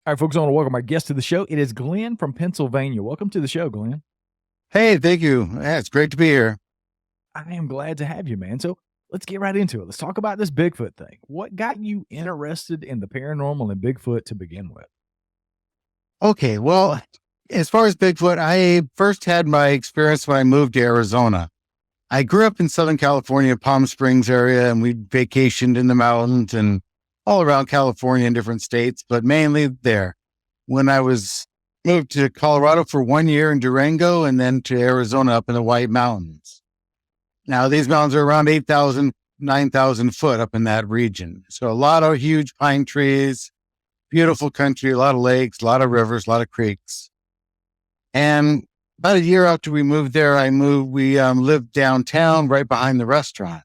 All right, folks, I want to welcome our guest to the show. It is Glenn from Pennsylvania. Welcome to the show, Glenn. Hey, thank you. Yeah, it's great to be here. I am glad to have you, man. So let's get right into it. Let's talk about this Bigfoot thing. What got you interested in the paranormal and Bigfoot to begin with? Okay, well, as far as Bigfoot, I first had my experience when I moved to Arizona. I grew up in Southern California, Palm Springs area, and we vacationed in the mountains and all around California in different states, but mainly there. When I was moved to Colorado for 1 year in Durango and then to Arizona up in the White Mountains. Now, these mountains are around 8,000, 9,000 foot up in that region. So a lot of huge pine trees, beautiful country, a lot of lakes, a lot of rivers, a lot of creeks. And about a year after we moved there, we lived downtown right behind the restaurant.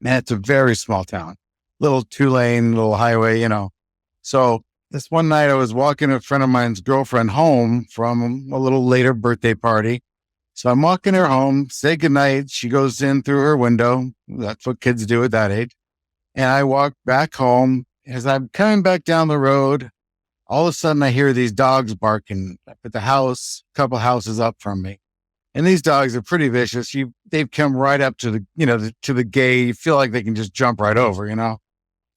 Man, it's a very small town, little 2-lane, little highway. So this one night I was walking a friend of mine's girlfriend home from a little later birthday party. So I'm walking her home, say goodnight. She goes in through her window. That's what kids do at that age. And I walk back home. As I'm coming back down the road, all of a sudden I hear these dogs barking up at the house, a couple houses up from me. And these dogs are pretty vicious. They've come right up to the gate. You feel like they can just jump right over.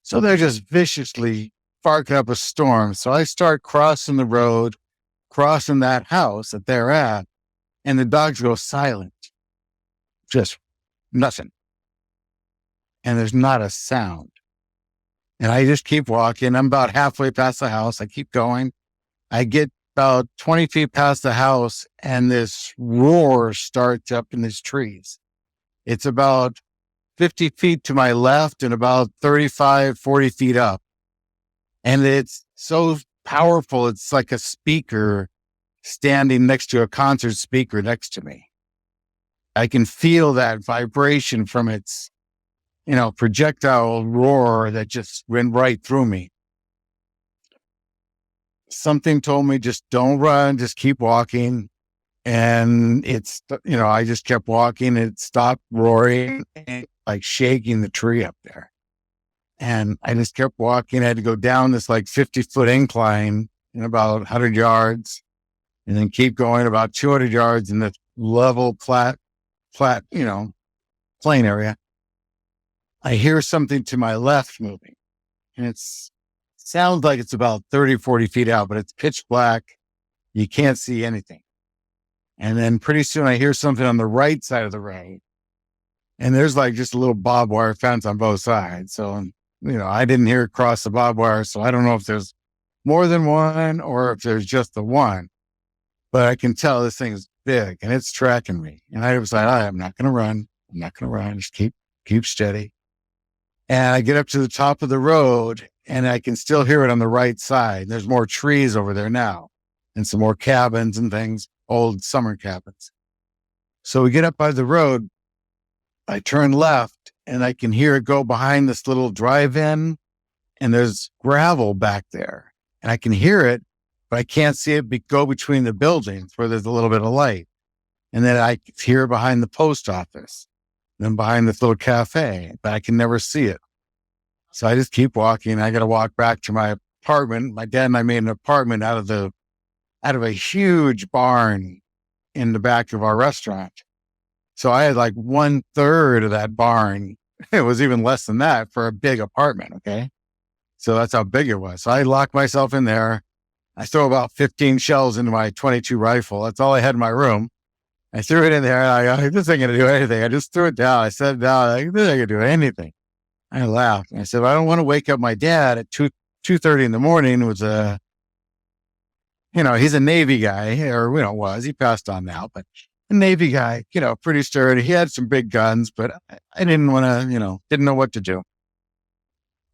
So they're just viciously barking up a storm. So I start crossing the road, crossing that house that they're at, and the dogs go silent. Just nothing. And there's not a sound. And I just keep walking. I'm about halfway past the house. I keep going. I get about 20 feet past the house, and this roar starts up in these trees. It's about 50 feet to my left and about 35, 40 feet up. And it's so powerful. It's like a speaker standing next to a concert speaker next to me. I can feel that vibration from its projectile roar that just went right through me. Something told me, just don't run, just keep walking. And I just kept walking. It stopped roaring, and like shaking the tree up there. And I just kept walking. I had to go down this like 50-foot incline in about 100 yards and then keep going about 200 yards in the level, flat, plain area. I hear something to my left moving, and it sounds like it's about 30, 40 feet out, but it's pitch black. You can't see anything. And then pretty soon I hear something on the right side of the road, and there's like just a little barbed wire fence on both sides. So, I didn't hear it cross the barbed wire. So I don't know if there's more than one or if there's just the one, but I can tell this thing is big and it's tracking me. And I was like, I'm not going to run. I'm not going to run. Just keep steady. And I get up to the top of the road and I can still hear it on the right side. There's more trees over there now and some more cabins and things, old summer cabins. So we get up by the road. I turn left and I can hear it go behind this little drive-in, and there's gravel back there. And I can hear it, but I can't see it go between the buildings where there's a little bit of light. And then I hear it behind the post office, then behind this little cafe, but I can never see it. So I just keep walking. I got to walk back to my apartment. My dad and I made an apartment out of a huge barn in the back of our restaurant. So I had like 1/3 of that barn. It was even less than that for a big apartment. Okay. So that's how big it was. So I locked myself in there. I throw about 15 shells into my 22 rifle. That's all I had in my room. I threw it in there. And I this ain't going to do anything. I just threw it down. I set it down. This ain't going to do anything. I laughed. I said, I don't want to wake up my dad at 2:30 in the morning. It was he's a Navy guy, or was. He passed on now, but a Navy guy, pretty sturdy. He had some big guns, but I didn't want to, didn't know what to do.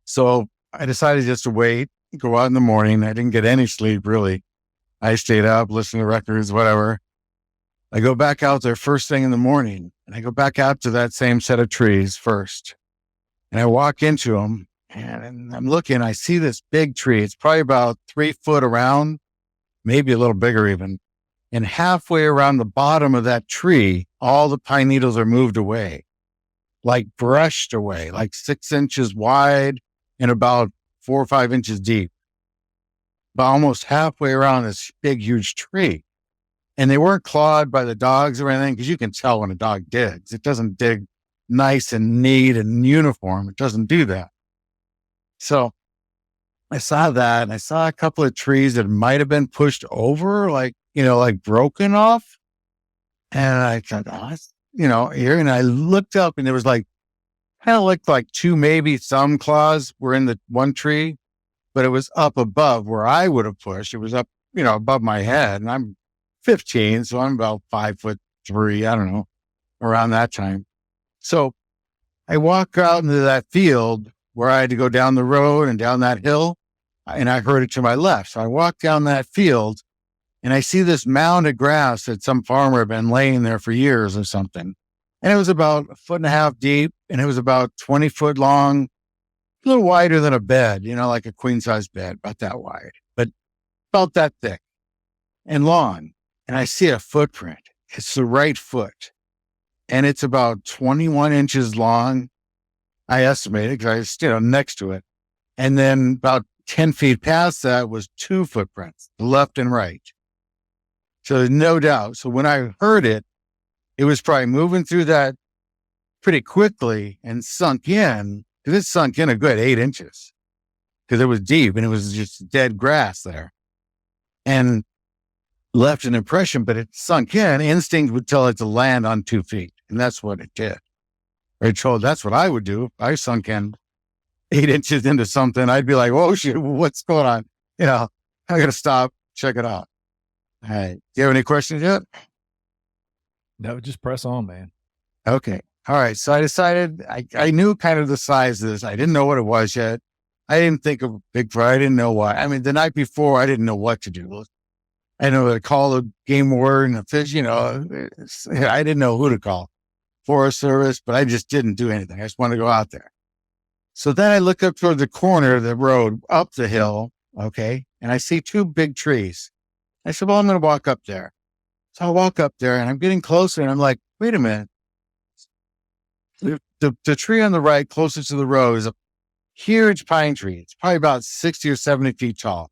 So I decided just to wait, go out in the morning. I didn't get any sleep, really. I stayed up, listened to records, whatever. I go back out there first thing in the morning, and I go back out to that same set of trees first. And I walk into them, and I'm looking, I see this big tree. It's probably about 3 foot around, maybe a little bigger even. And halfway around the bottom of that tree, all the pine needles are moved away, like brushed away, like 6 inches wide and about 4 or 5 inches deep. about almost halfway around this big, huge tree. And they weren't clawed by the dogs or anything, because you can tell when a dog digs. It doesn't dig nice and neat and uniform. It doesn't do that. So I saw that, and I saw a couple of trees that might have been pushed over, like, like broken off. And I thought, oh, that's, here. And I looked up, and there was like, kind of looked like two, maybe some claws were in the one tree, but it was up above where I would have pushed. It was up, above my head, and I'm 15, so I'm about 5'3", I don't know, around that time. So I walk out into that field where I had to go down the road and down that hill, and I heard it to my left. So I walk down that field, and I see this mound of grass that some farmer had been laying there for years or something. And it was about 1.5 feet deep, and it was about 20 foot long, a little wider than a bed, like a queen size bed, about that wide, but about that thick and long. And I see a footprint. It's the right foot. And it's about 21 inches long. I estimated, because I was, next to it. And then about 10 feet past that was 2 footprints, left and right. So there's no doubt. So when I heard it, it was probably moving through that pretty quickly and sunk in, because it sunk in a good 8 inches, because it was deep and it was just dead grass there. And left an impression, but it sunk in. Instinct would tell it to land on 2 feet. And that's what it did. That's what I would do. If I sunk in 8 inches into something, I'd be like, oh shit, what's going on? I got to stop, check it out. All right. Do you have any questions yet? No, just press on, man. Okay. All right. So I decided, I knew kind of the size of this. I didn't know what it was yet. I didn't think of Bigfoot. I didn't know why. I mean, the night before, I didn't know what to do. I know to call the game warden, a fish, I didn't know who to call. Forest Service, but I just didn't do anything. I just wanted to go out there. So then I look up toward the corner of the road up the hill. Okay. And I see 2 big trees. I said, well, I'm going to walk up there. So I walk up there, and I'm getting closer, and I'm like, wait a minute. The tree on the right, closest to the road, is a huge pine tree. It's probably about 60 or 70 feet tall.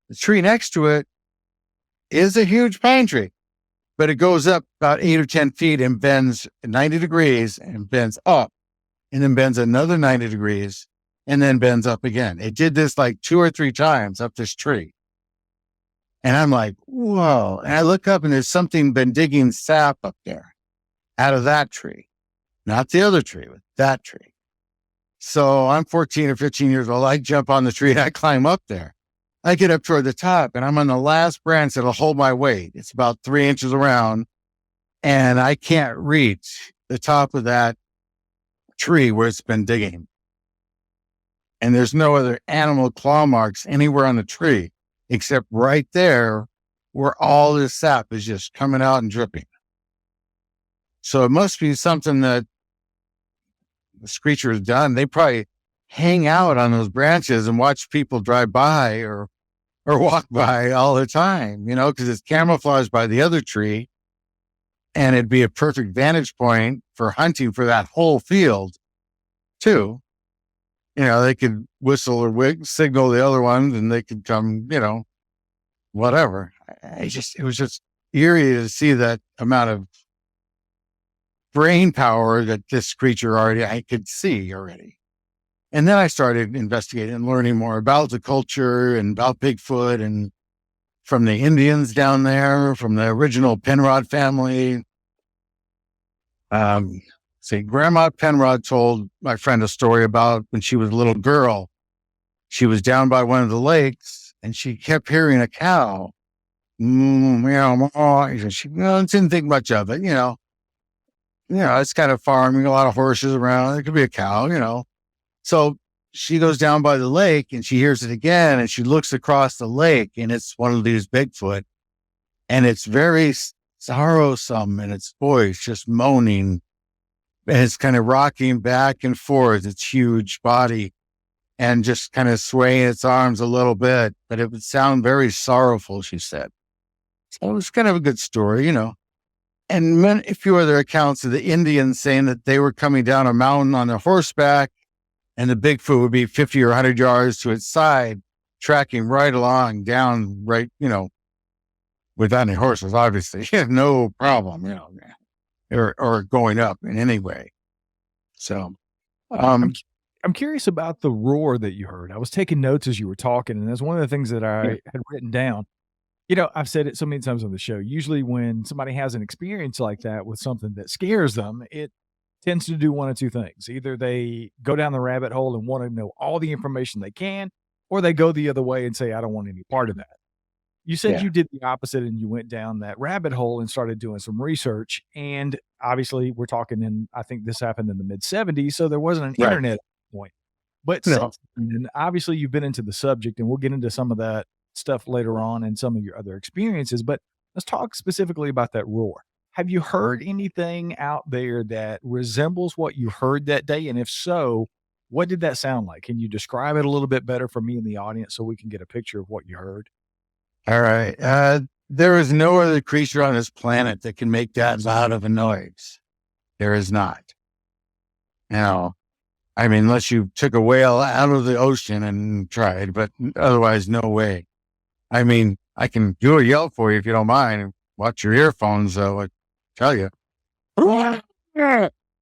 The tree next to it is a huge pine tree, but it goes up about 8 or 10 feet and bends 90 degrees and bends up, and then bends another 90 degrees and then bends up again. It did this like 2 or 3 times up this tree. And I'm like, whoa. And I look up, and there's something been digging sap up there out of that tree, not the other tree, but that tree. So I'm 14 or 15 years old. I jump on the tree and I climb up there. I get up toward the top, and I'm on the last branch that'll hold my weight. It's about 3 inches around, and I can't reach the top of that tree where it's been digging. And there's no other animal claw marks anywhere on the tree, except right there where all this sap is just coming out and dripping. So it must be something that this creature has done. They probably hang out on those branches and watch people drive by or walk by all the time, because it's camouflaged by the other tree, and it'd be a perfect vantage point for hunting for that whole field too. They could whistle or signal the other ones, and they could come, whatever. It was just eerie to see that amount of brain power that this creature I could see already. And then I started investigating and learning more about the culture and about Bigfoot, and from the Indians down there, from the original Penrod family. Grandma Penrod told my friend a story about when she was a little girl. She was down by one of the lakes, and she kept hearing a cow. Meow, meow. She didn't think much of it, it's kind of farming, a lot of horses around. It could be a cow, So she goes down by the lake, and she hears it again, and she looks across the lake, and it's one of these Bigfoot, and it's very sorrowsome in its voice, just moaning, and it's kind of rocking back and forth, its huge body, and just kind of swaying its arms a little bit, but it would sound very sorrowful, she said. So it was kind of a good story, And a few other accounts of the Indians saying that they were coming down a mountain on their horseback, and the Bigfoot would be 50 or 100 yards to its side, tracking right along down, right, without any horses, obviously, no problem, or going up in any way. So, I'm I'm curious about the roar that you heard. I was taking notes as you were talking, and that's one of the things that yeah, I had written down. I've said it so many times on the show. Usually, when somebody has an experience like that with something that scares them, it tends to do one of two things. Either they go down the rabbit hole and want to know all the information they can, or they go the other way and say, I don't want any part of that. You said yeah, you did the opposite and you went down that rabbit hole and started doing some research. And obviously, we're talking I think this happened in the mid 70s. So there wasn't an right. internet at that point. But No, since then, obviously, you've been into the subject, and we'll get into some of that stuff later on and some of your other experiences. But let's talk specifically about that roar. Have you heard anything out there that resembles what you heard that day? And if so, what did that sound like? Can you describe it a little bit better for me and the audience so we can get a picture of what you heard? all right. There is no other creature on this planet that can make that loud of a noise. There is not. Now, I mean, unless you took a whale out of the ocean and tried, but otherwise, no way. I mean, I can do a yell for you if you don't mind. Watch your earphones, though. I tell you.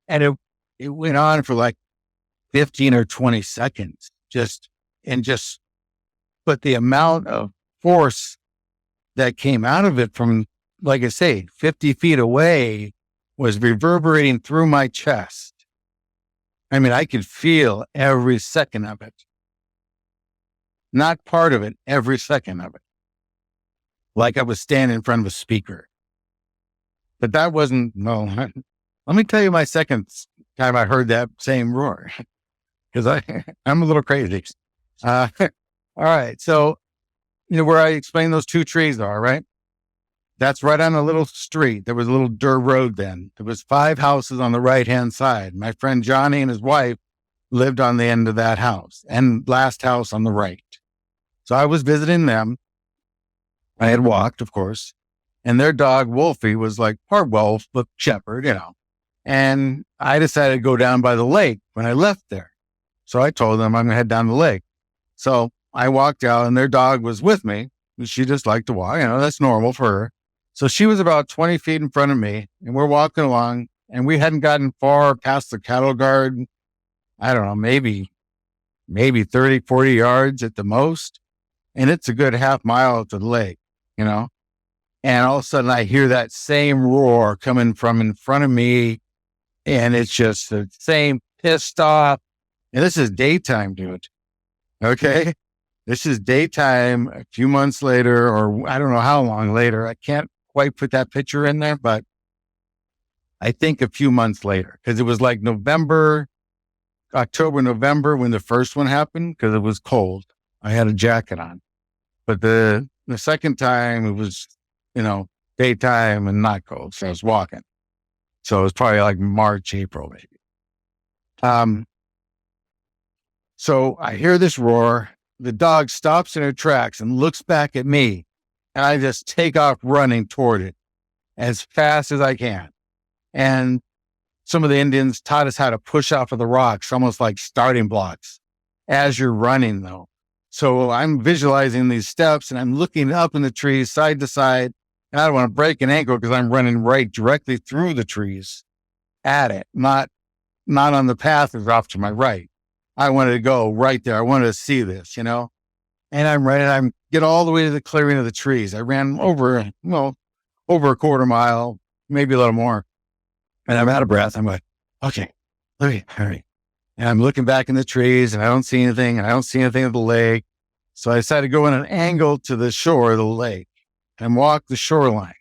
And it went on for like 15 or 20 seconds. But the amount of force that came out of it from, like I say, 50 feet away was reverberating through my chest. I mean, I could feel every second of it. Not part of it, every second of it. Like I was standing in front of a speaker. But that wasn't, no. Let me tell you my second time I heard that same roar, because I'm a little crazy. All right. So, where I explained those two trees are, right? That's right on a little street. There was a little dirt road then. There was 5 houses on the right-hand side. My friend Johnny and his wife lived on the end of that house and last house on the right. So I was visiting them. I had walked, of course, and their dog, Wolfie, was like part wolf, but shepherd, And I decided to go down by the lake when I left there. So I told them I'm going to head down the lake. So I walked out and their dog was with me. She just liked to walk, that's normal for her. So she was about 20 feet in front of me and we're walking along and we hadn't gotten far past the cattle guard. I don't know, maybe 30, 40 yards at the most. And it's a good half mile to the lake, And all of a sudden I hear that same roar coming from in front of me. And it's just the same pissed off. And this is daytime, dude. Okay. This is daytime a few months later, or I don't know how long later. I can't quite put that picture in there, but I think a few months later, because it was like October, November when the first one happened, because it was cold. I had a jacket on. But the second time it was, daytime and not cold. So I was walking. So it was probably like March, April, maybe. So I hear this roar. The dog stops in her tracks and looks back at me. And I just take off running toward it as fast as I can. And some of the Indians taught us how to push off of the rocks, almost like starting blocks as you're running, though. So I'm visualizing these steps and I'm looking up in the trees side to side. And I don't want to break an ankle because I'm running right directly through the trees at it, not on the path that's off to my right. I wanted to go right there. I wanted to see this, And I'm running. I get all the way to the clearing of the trees. I ran over a quarter mile, maybe a little more. And I'm out of breath. I'm like, okay, let me hurry. And I'm looking back in the trees and I don't see anything. And I don't see anything of the lake. So I decided to go in an angle to the shore of the lake and walk the shoreline.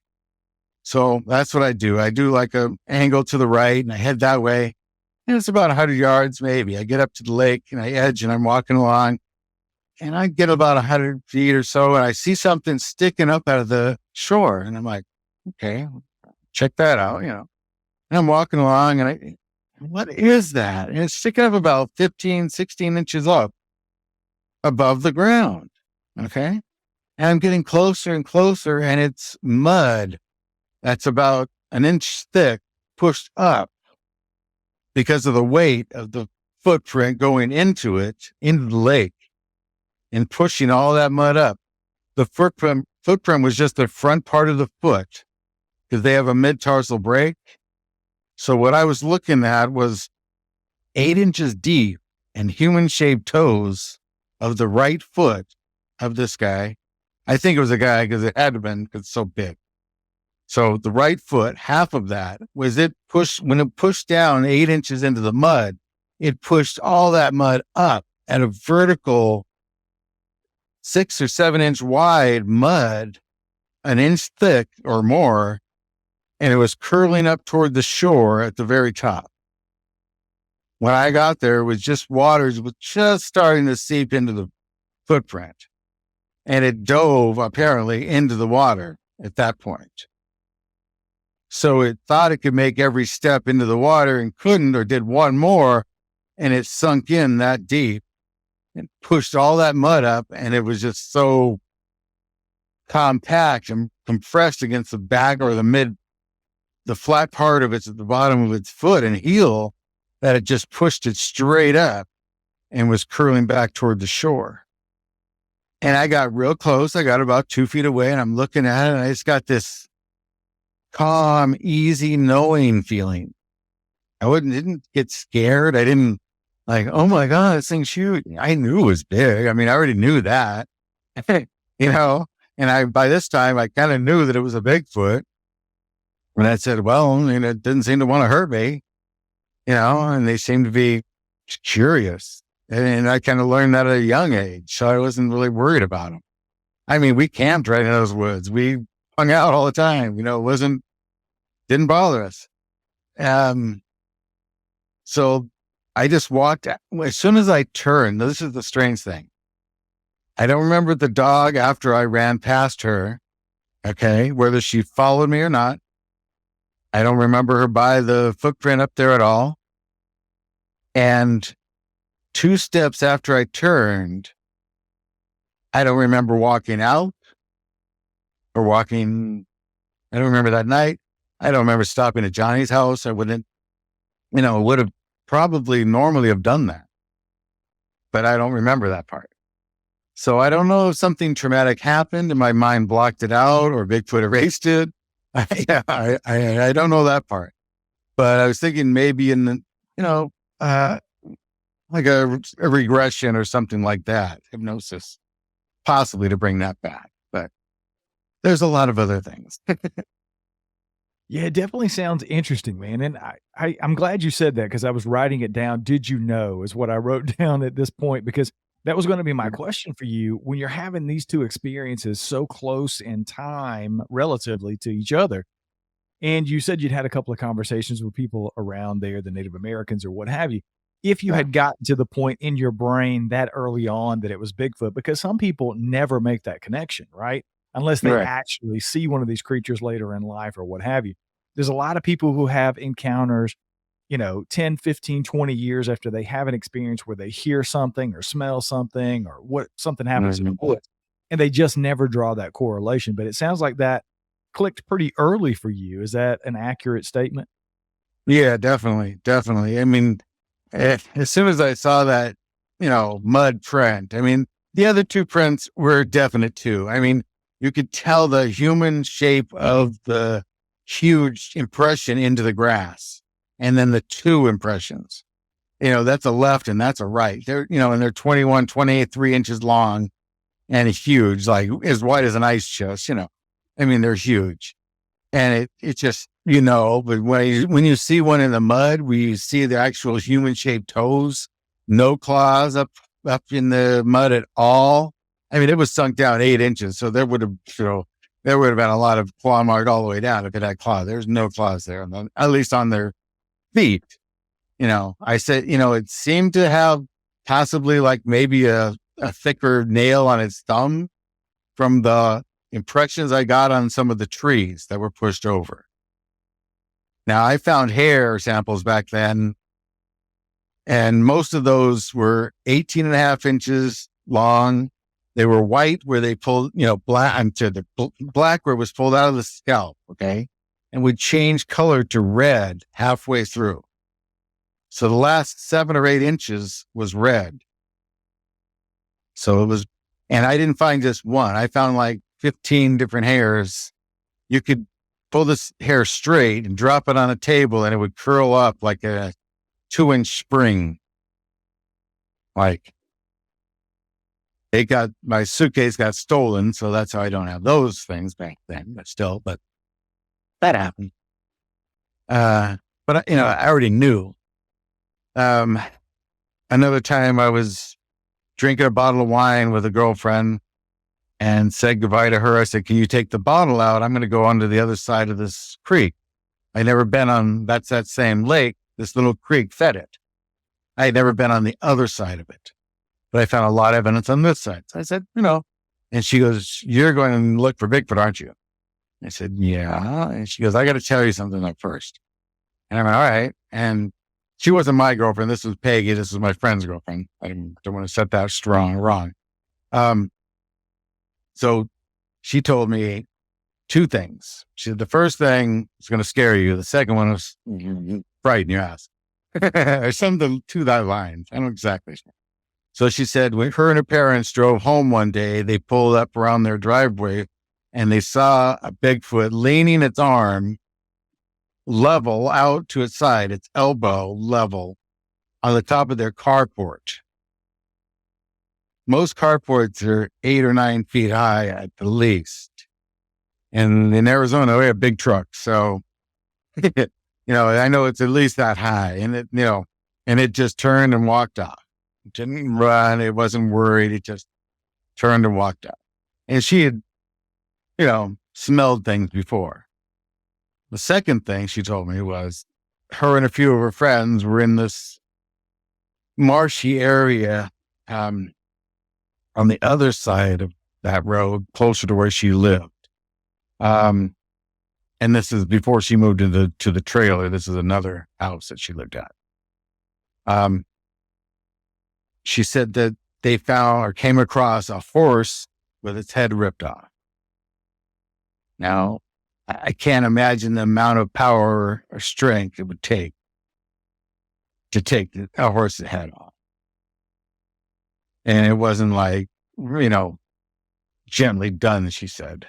So that's what I do. I do like an angle to the right and I head that way. And it's about 100 yards, maybe. I get up to the lake and I edge and I'm walking along and I get about 100 feet or so and I see something sticking up out of the shore. And I'm like, okay, check that out, And I'm walking along and what is that? And it's sticking up about 15, 16 inches up above the ground. Okay. And I'm getting closer and closer and it's mud that's about an inch thick pushed up because of the weight of the footprint going into the lake. and pushing all that mud up. The footprint was just the front part of the foot because they have a mid-tarsal break. So what I was looking at was 8 inches deep and human-shaped toes of the right foot of this guy. I think it was a guy because it had to have been because it's so big. So the right foot, half of that was when it pushed down 8 inches into the mud, it pushed all that mud up at a vertical 6 or 7 inch wide mud, an inch thick or more, and it was curling up toward the shore at the very top. When I got there, it was just waters was just starting to seep into the footprint, and it dove apparently into the water at that point. So it thought it could make every step into the water and couldn't, or did one more, and it sunk in that deep and pushed all that mud up, and it was just so compact and compressed against the back or the flat part of it's at the bottom of its foot and heel, that it just pushed it straight up and was curling back toward the shore. And I got real close. I got about 2 feet away, and I'm looking at it, and I just got this calm, easy, knowing feeling. I didn't get scared. I didn't like, oh my God, this thing's huge. I knew it was big. I mean, I already knew that, and by this time I kind of knew that it was a Bigfoot. And I said, well, it didn't seem to want to hurt me, and they seemed to be curious. And I kind of learned that at a young age. So I wasn't really worried about them. I mean, we camped right in those woods. We hung out all the time, didn't bother us. So I just walked. As soon as I turned, this is the strange thing. I don't remember the dog after I ran past her, okay, whether she followed me or not. I don't remember her by the footprint up there at all. And 2 steps after I turned, I don't remember walking out or walking. I don't remember that night. I don't remember stopping at Johnny's house. I would have probably normally have done that, but I don't remember that part. So I don't know if something traumatic happened and my mind blocked it out or Bigfoot erased it. I don't know that part, but I was thinking maybe in the, like a regression or something like that, hypnosis, possibly to bring that back. But there's a lot of other things. Yeah, it definitely sounds interesting, man. And I'm glad you said that because I was writing it down. Did you know is what I wrote down at this point, because that was going to be my question for you. When you're having these two experiences so close in time relatively to each other, and you said you'd had a couple of conversations with people around there, the Native Americans or what have you. If you had gotten to the point in your brain that early on that it was Bigfoot, because some people never make that connection, right? Unless they Right. actually see one of these creatures later in life or what have you. There's a lot of people who have encounters, 10, 15, 20 years after they have an experience where they hear something or smell something or what something happens in the Mhm. woods, and they just never draw that correlation. But it sounds like that clicked pretty early for you. Is that an accurate statement? Yeah, definitely. Definitely. I mean, as soon as I saw that, mud print, I mean, the other 2 prints were definite too. I mean, you could tell the human shape of the huge impression into the grass. And then the 2 impressions, that's a left and that's a right. And they're 21, 28, 3 inches long and huge, like as wide as an ice chest, I mean, they're huge. And it just, but when you see one in the mud, where you see the actual human shaped toes, no claws up in the mud at all. I mean, it was sunk down 8 inches. So there would have been a lot of claw mark all the way down if it had claws. There's no claws there, at least on their feet. I said, it seemed to have possibly like maybe a thicker nail on its thumb from the impressions I got on some of the trees that were pushed over. Now, I found hair samples back then, and most of those were 18 and a half inches long. They were white where they pulled, black where it was pulled out of the scalp, okay? And would change color to red halfway through. So the last 7 or 8 inches was red. So it was And I didn't find just one. I found like 15 different hairs. You could pull this hair straight and drop it on a table and it would curl up like a 2-inch spring. Like my suitcase got stolen. So that's how I don't have those things back then, but that happened. But I already knew. Another time I was drinking a bottle of wine with a girlfriend and said goodbye to her. I said, can you take the bottle out? I'm going to go onto the other side of this creek. I never been on, that's that same lake. This little creek fed it. I had never been on the other side of it, but I found a lot of evidence on this side. So I said, and she goes, you're going to look for Bigfoot, aren't you? I said, yeah. And she goes, I got to tell you something up first. And I went, all right. And she wasn't my girlfriend. This was Peggy. This was my friend's girlfriend. I don't want to set that wrong. So she told me two things. She said, the first thing is going to scare you. The second one was frighten your ass. Or something to that line. I don't exactly. So she said, when her and her parents drove home one day, they pulled up around their driveway and they saw a Bigfoot leaning its arm level out to its side, its elbow level on the top of their carport. Most carports are 8 or 9 feet high at the least. And in Arizona, we have big trucks. So, I know it's at least that high. And it just turned and walked off. It didn't run. It wasn't worried. It just turned and walked off. And she had, smelled things before. The second thing she told me was her and a few of her friends were in this marshy area on the other side of that road, closer to where she lived. And this is before she moved to the trailer. This is another house that she lived at. She said that they found or came across a horse with its head ripped off. Now, I can't imagine the amount of power or strength it would take to take a horse's head off. And it wasn't like, gently done, she said.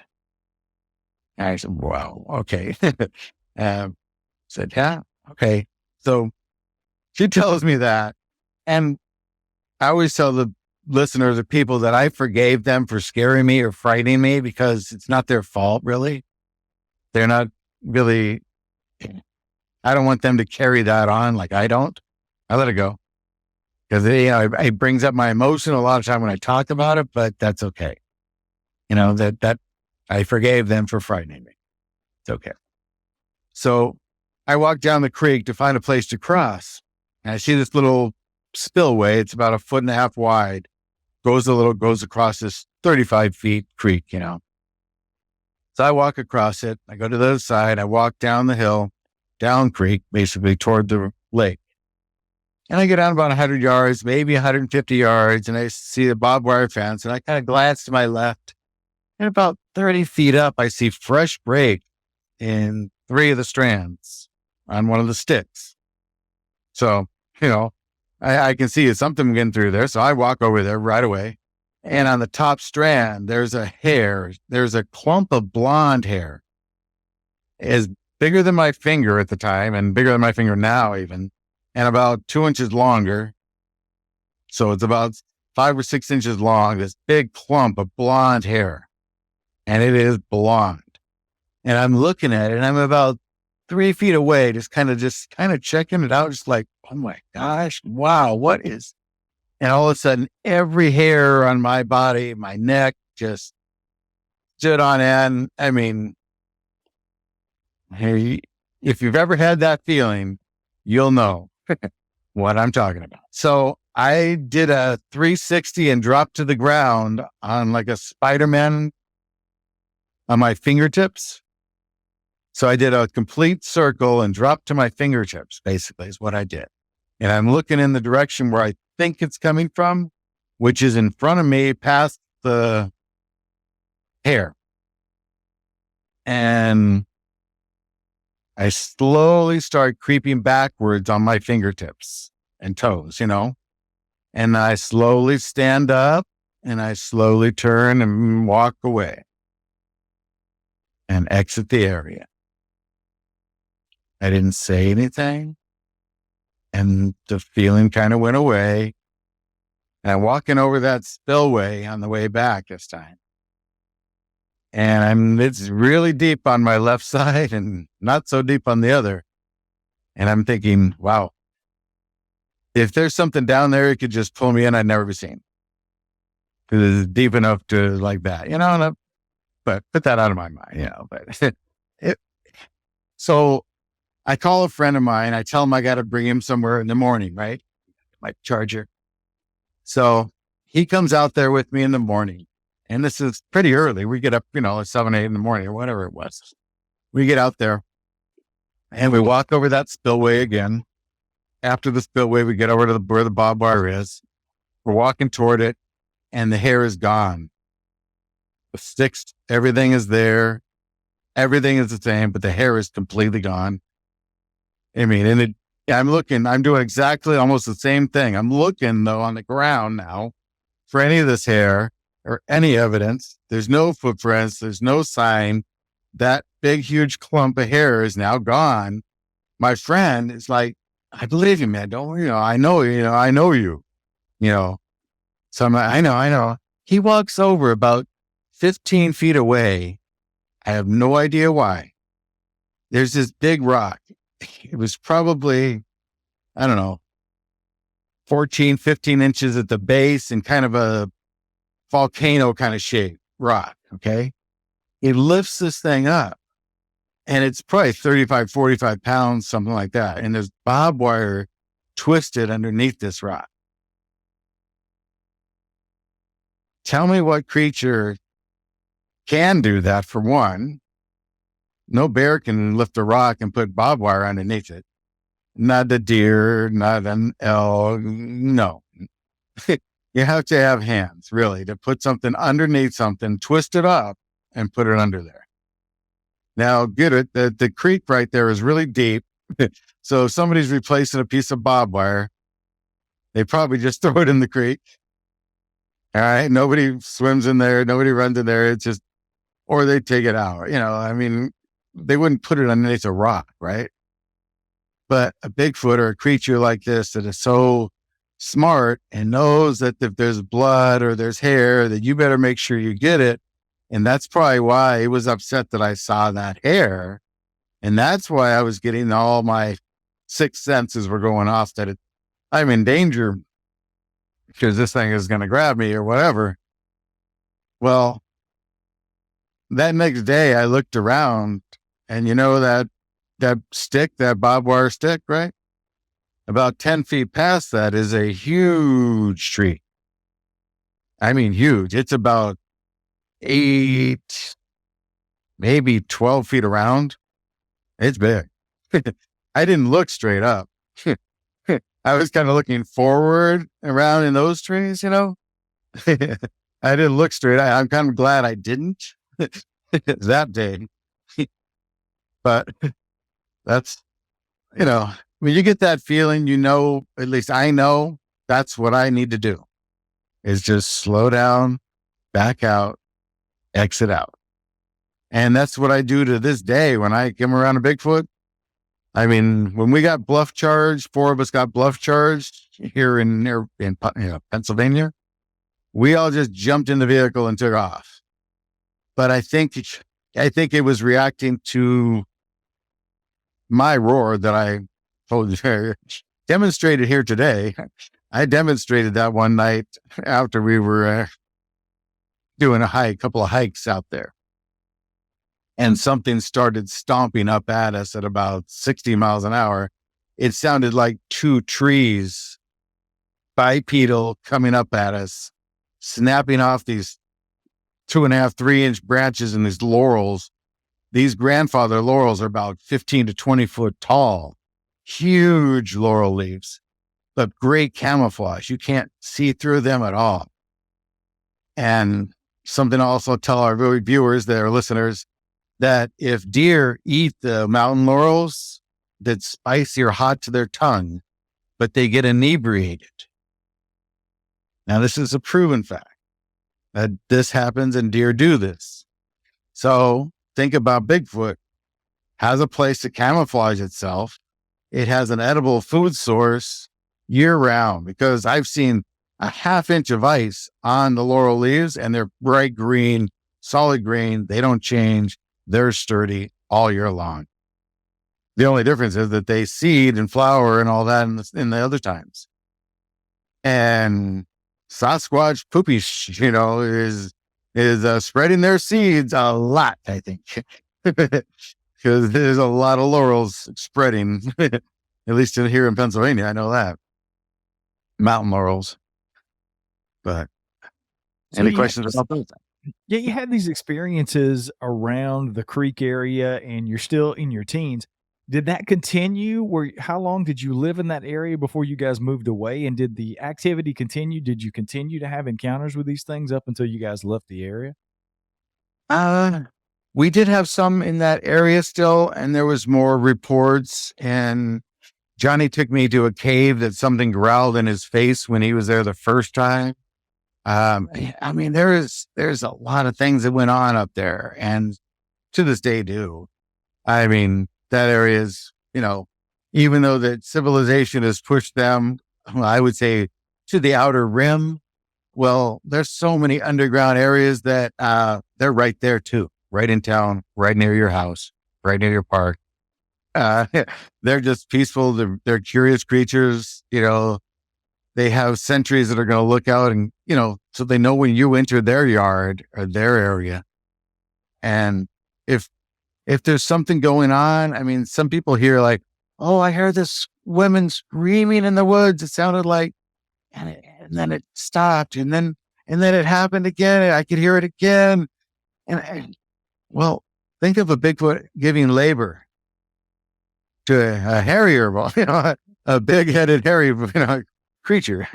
And I said, wow, okay. Said, yeah, okay. So she tells me that. And I always tell the listeners or people that I forgave them for scaring me or frightening me because it's not their fault, really. They're not really, I don't want them to carry that on like I don't. I let it go. Because it brings up my emotion a lot of time when I talk about it, but that's okay. That I forgave them for frightening me. It's okay. So I walked down the creek to find a place to cross. And I see this little spillway. It's about 1.5 feet wide. Goes across this 35 feet creek, So I walk across it. I go to the other side. I walk down the hill, down creek, basically toward the lake. And I get down about 100 yards, maybe 150 yards, and I see a barbed wire fence. And I kind of glance to my left. And about 30 feet up, I see fresh break in 3 of the strands on one of the sticks. So, I can see something getting through there. So I walk over there right away. And on the top strand, there's a clump of blonde hair. It's bigger than my finger at the time and bigger than my finger now even, and about 2 inches longer. So it's about 5 or 6 inches long, this big clump of blonde hair. And it is blonde. And I'm looking at it and I'm about 3 feet away, just kind of checking it out, just like, oh my gosh, wow, what is? And all of a sudden, every hair on my body, my neck, just stood on end. I mean, hey, if you've ever had that feeling, you'll know what I'm talking about. So I did a 360 and dropped to the ground on like a Spider-Man on my fingertips. So I did a complete circle and dropped to my fingertips, basically, is what I did. And I'm looking in the direction where I think it's coming from, which is in front of me past the hair. And I slowly start creeping backwards on my fingertips and toes, and I slowly stand up and I slowly turn and walk away and exit the area. I didn't say anything, and the feeling kind of went away. And I'm walking over that spillway on the way back this time. And it's really deep on my left side and not so deep on the other. And I'm thinking, wow, if there's something down there, it could just pull me in. I'd never be seen because it's deep enough to like that, but put that out of my mind, but it, so I call a friend of mine. I tell him I got to bring him somewhere in the morning, right? My charger. So he comes out there with me in the morning, and this is pretty early. We get up, at 7, 8 in the morning or whatever it was. We get out there and we walk over that spillway again. After the spillway, we get over to where the barbed wire is. We're walking toward it, and the hair is gone. The sticks, everything is there. Everything is the same, but the hair is completely gone. I mean, I'm doing exactly almost the same thing. I'm looking though on the ground now for any of this hair or any evidence. There's no footprints. There's no sign. That big, huge clump of hair is now gone. My friend is like, I believe you, man. Don't worry. I know you. So I'm like, I know. He walks over about 15 feet away. I have no idea why. There's this big rock. It was probably, I don't know, 14, 15 inches at the base and kind of a volcano kind of shape rock. Okay. He lifts this thing up and it's probably 35, 45 pounds, something like that. And there's barbed wire twisted underneath this rock. Tell me what creature can do that for one. No bear can lift a rock and put barbed wire underneath it. Not a deer, not an elk. No. You have to have hands, really, to put something underneath something, twist it up, and put it under there. Now, get it, the creek right there is really deep. So if somebody's replacing a piece of barbed wire, they probably just throw it in the creek. All right. Nobody swims in there. Nobody runs in there. It's just, or they take it out. They wouldn't put it underneath a rock, right? But a Bigfoot or a creature like this that is so smart and knows that if there's blood or there's hair, that you better make sure you get it. And that's probably why he was upset that I saw that hair. And that's why I was getting all my sixth senses were going off that I'm in danger because this thing is going to grab me or whatever. Well, that next day I looked around and that stick, that barbed wire stick, right? About 10 feet past that is a huge tree. I mean, huge. It's about 8, maybe 12 feet around. It's big. I didn't look straight up. I was kind of looking forward around in those trees, I didn't look straight. I'm kind of glad I didn't that day. But that's, when you get that feeling, at least I know that's what I need to do is just slow down, back out, exit out. And that's what I do to this day when I come around a Bigfoot. I mean, when we got bluff charged, 4 of us got bluff charged here in Pennsylvania, we all just jumped in the vehicle and took off. But I think it was reacting to my roar that I told you demonstrated here today. I demonstrated that one night after we were doing a couple of hikes out there. And something started stomping up at us at about 60 miles an hour. It sounded like 2 trees, bipedal, coming up at us, snapping off these 2.5, 3-inch branches and these laurels. These grandfather laurels are about 15 to 20 foot tall, huge laurel leaves, but great camouflage. You can't see through them at all. And something to also tell our viewers, their listeners, that if deer eat the mountain laurels, that's spicy or hot to their tongue, but they get inebriated. Now, this is a proven fact. that this happens and deer do this. So think about Bigfoot has a place to camouflage itself. It has an edible food source year round because I've seen a half inch of ice on the laurel leaves and they're bright green, solid green. They don't change. They're sturdy all year long. The only difference is that they seed and flower and all that in the other times. And Sasquatch poopy, is spreading their seeds a lot, I think, because there's a lot of laurels spreading, at least here in Pennsylvania. I know that mountain laurels. But So any you had questions this about those? yeah, you had these experiences around the creek area and you're still in your teens. Did that continue? How long did you live in that area before you guys moved away? And did the activity continue? Did you continue to have encounters with these things up until you guys left the area? Uh, we did have some in that area still, and there was more reports. And Johnny took me to a cave that something growled in his face when he was there the first time. I mean, there's a lot of things that went on up there, and to this day do. I mean, that area is, even though that civilization has pushed them, I would say, to the outer rim. Well, there's so many underground areas that they're right there too, right in town, right near your house, right near your park. Uh, they're just peaceful. They're curious creatures. They have sentries that are going to look out and, so they know when you enter their yard or their area. And if there's something going on, I mean, some people hear like, oh, I heard this woman screaming in the woods. It sounded like, and then it stopped, and then it happened again. And I could hear it again. Well, think of a Bigfoot giving labor to a harrier, a big-headed hairy, creature.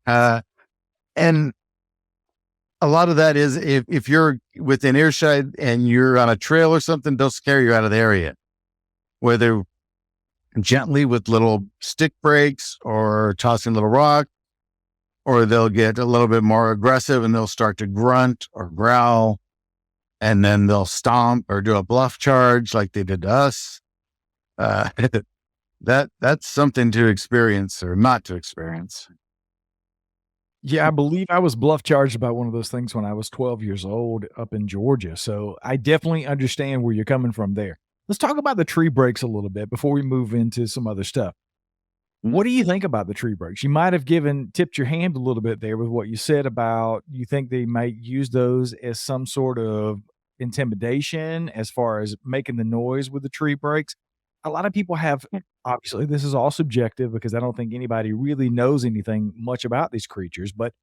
And a lot of that is if you're within earshot and you're on a trail or something, they'll scare you out of the area, whether gently with little stick breaks or tossing a little rock, or they'll get a little bit more aggressive and they'll start to grunt or growl, and then they'll stomp or do a bluff charge like they did to us. That's something to experience or not to experience. Yeah, I believe I was bluff charged about one of those things when I was 12 years old up in Georgia. So I definitely understand where you're coming from there. Let's talk about the tree breaks a little bit before we move into some other stuff. What do you think about the tree breaks? You might have tipped your hand a little bit there with what you said about you think they might use those as some sort of intimidation as far as making the noise with the tree breaks. A lot of people have obviously this is all subjective because I don't think anybody really knows anything much about these creatures, but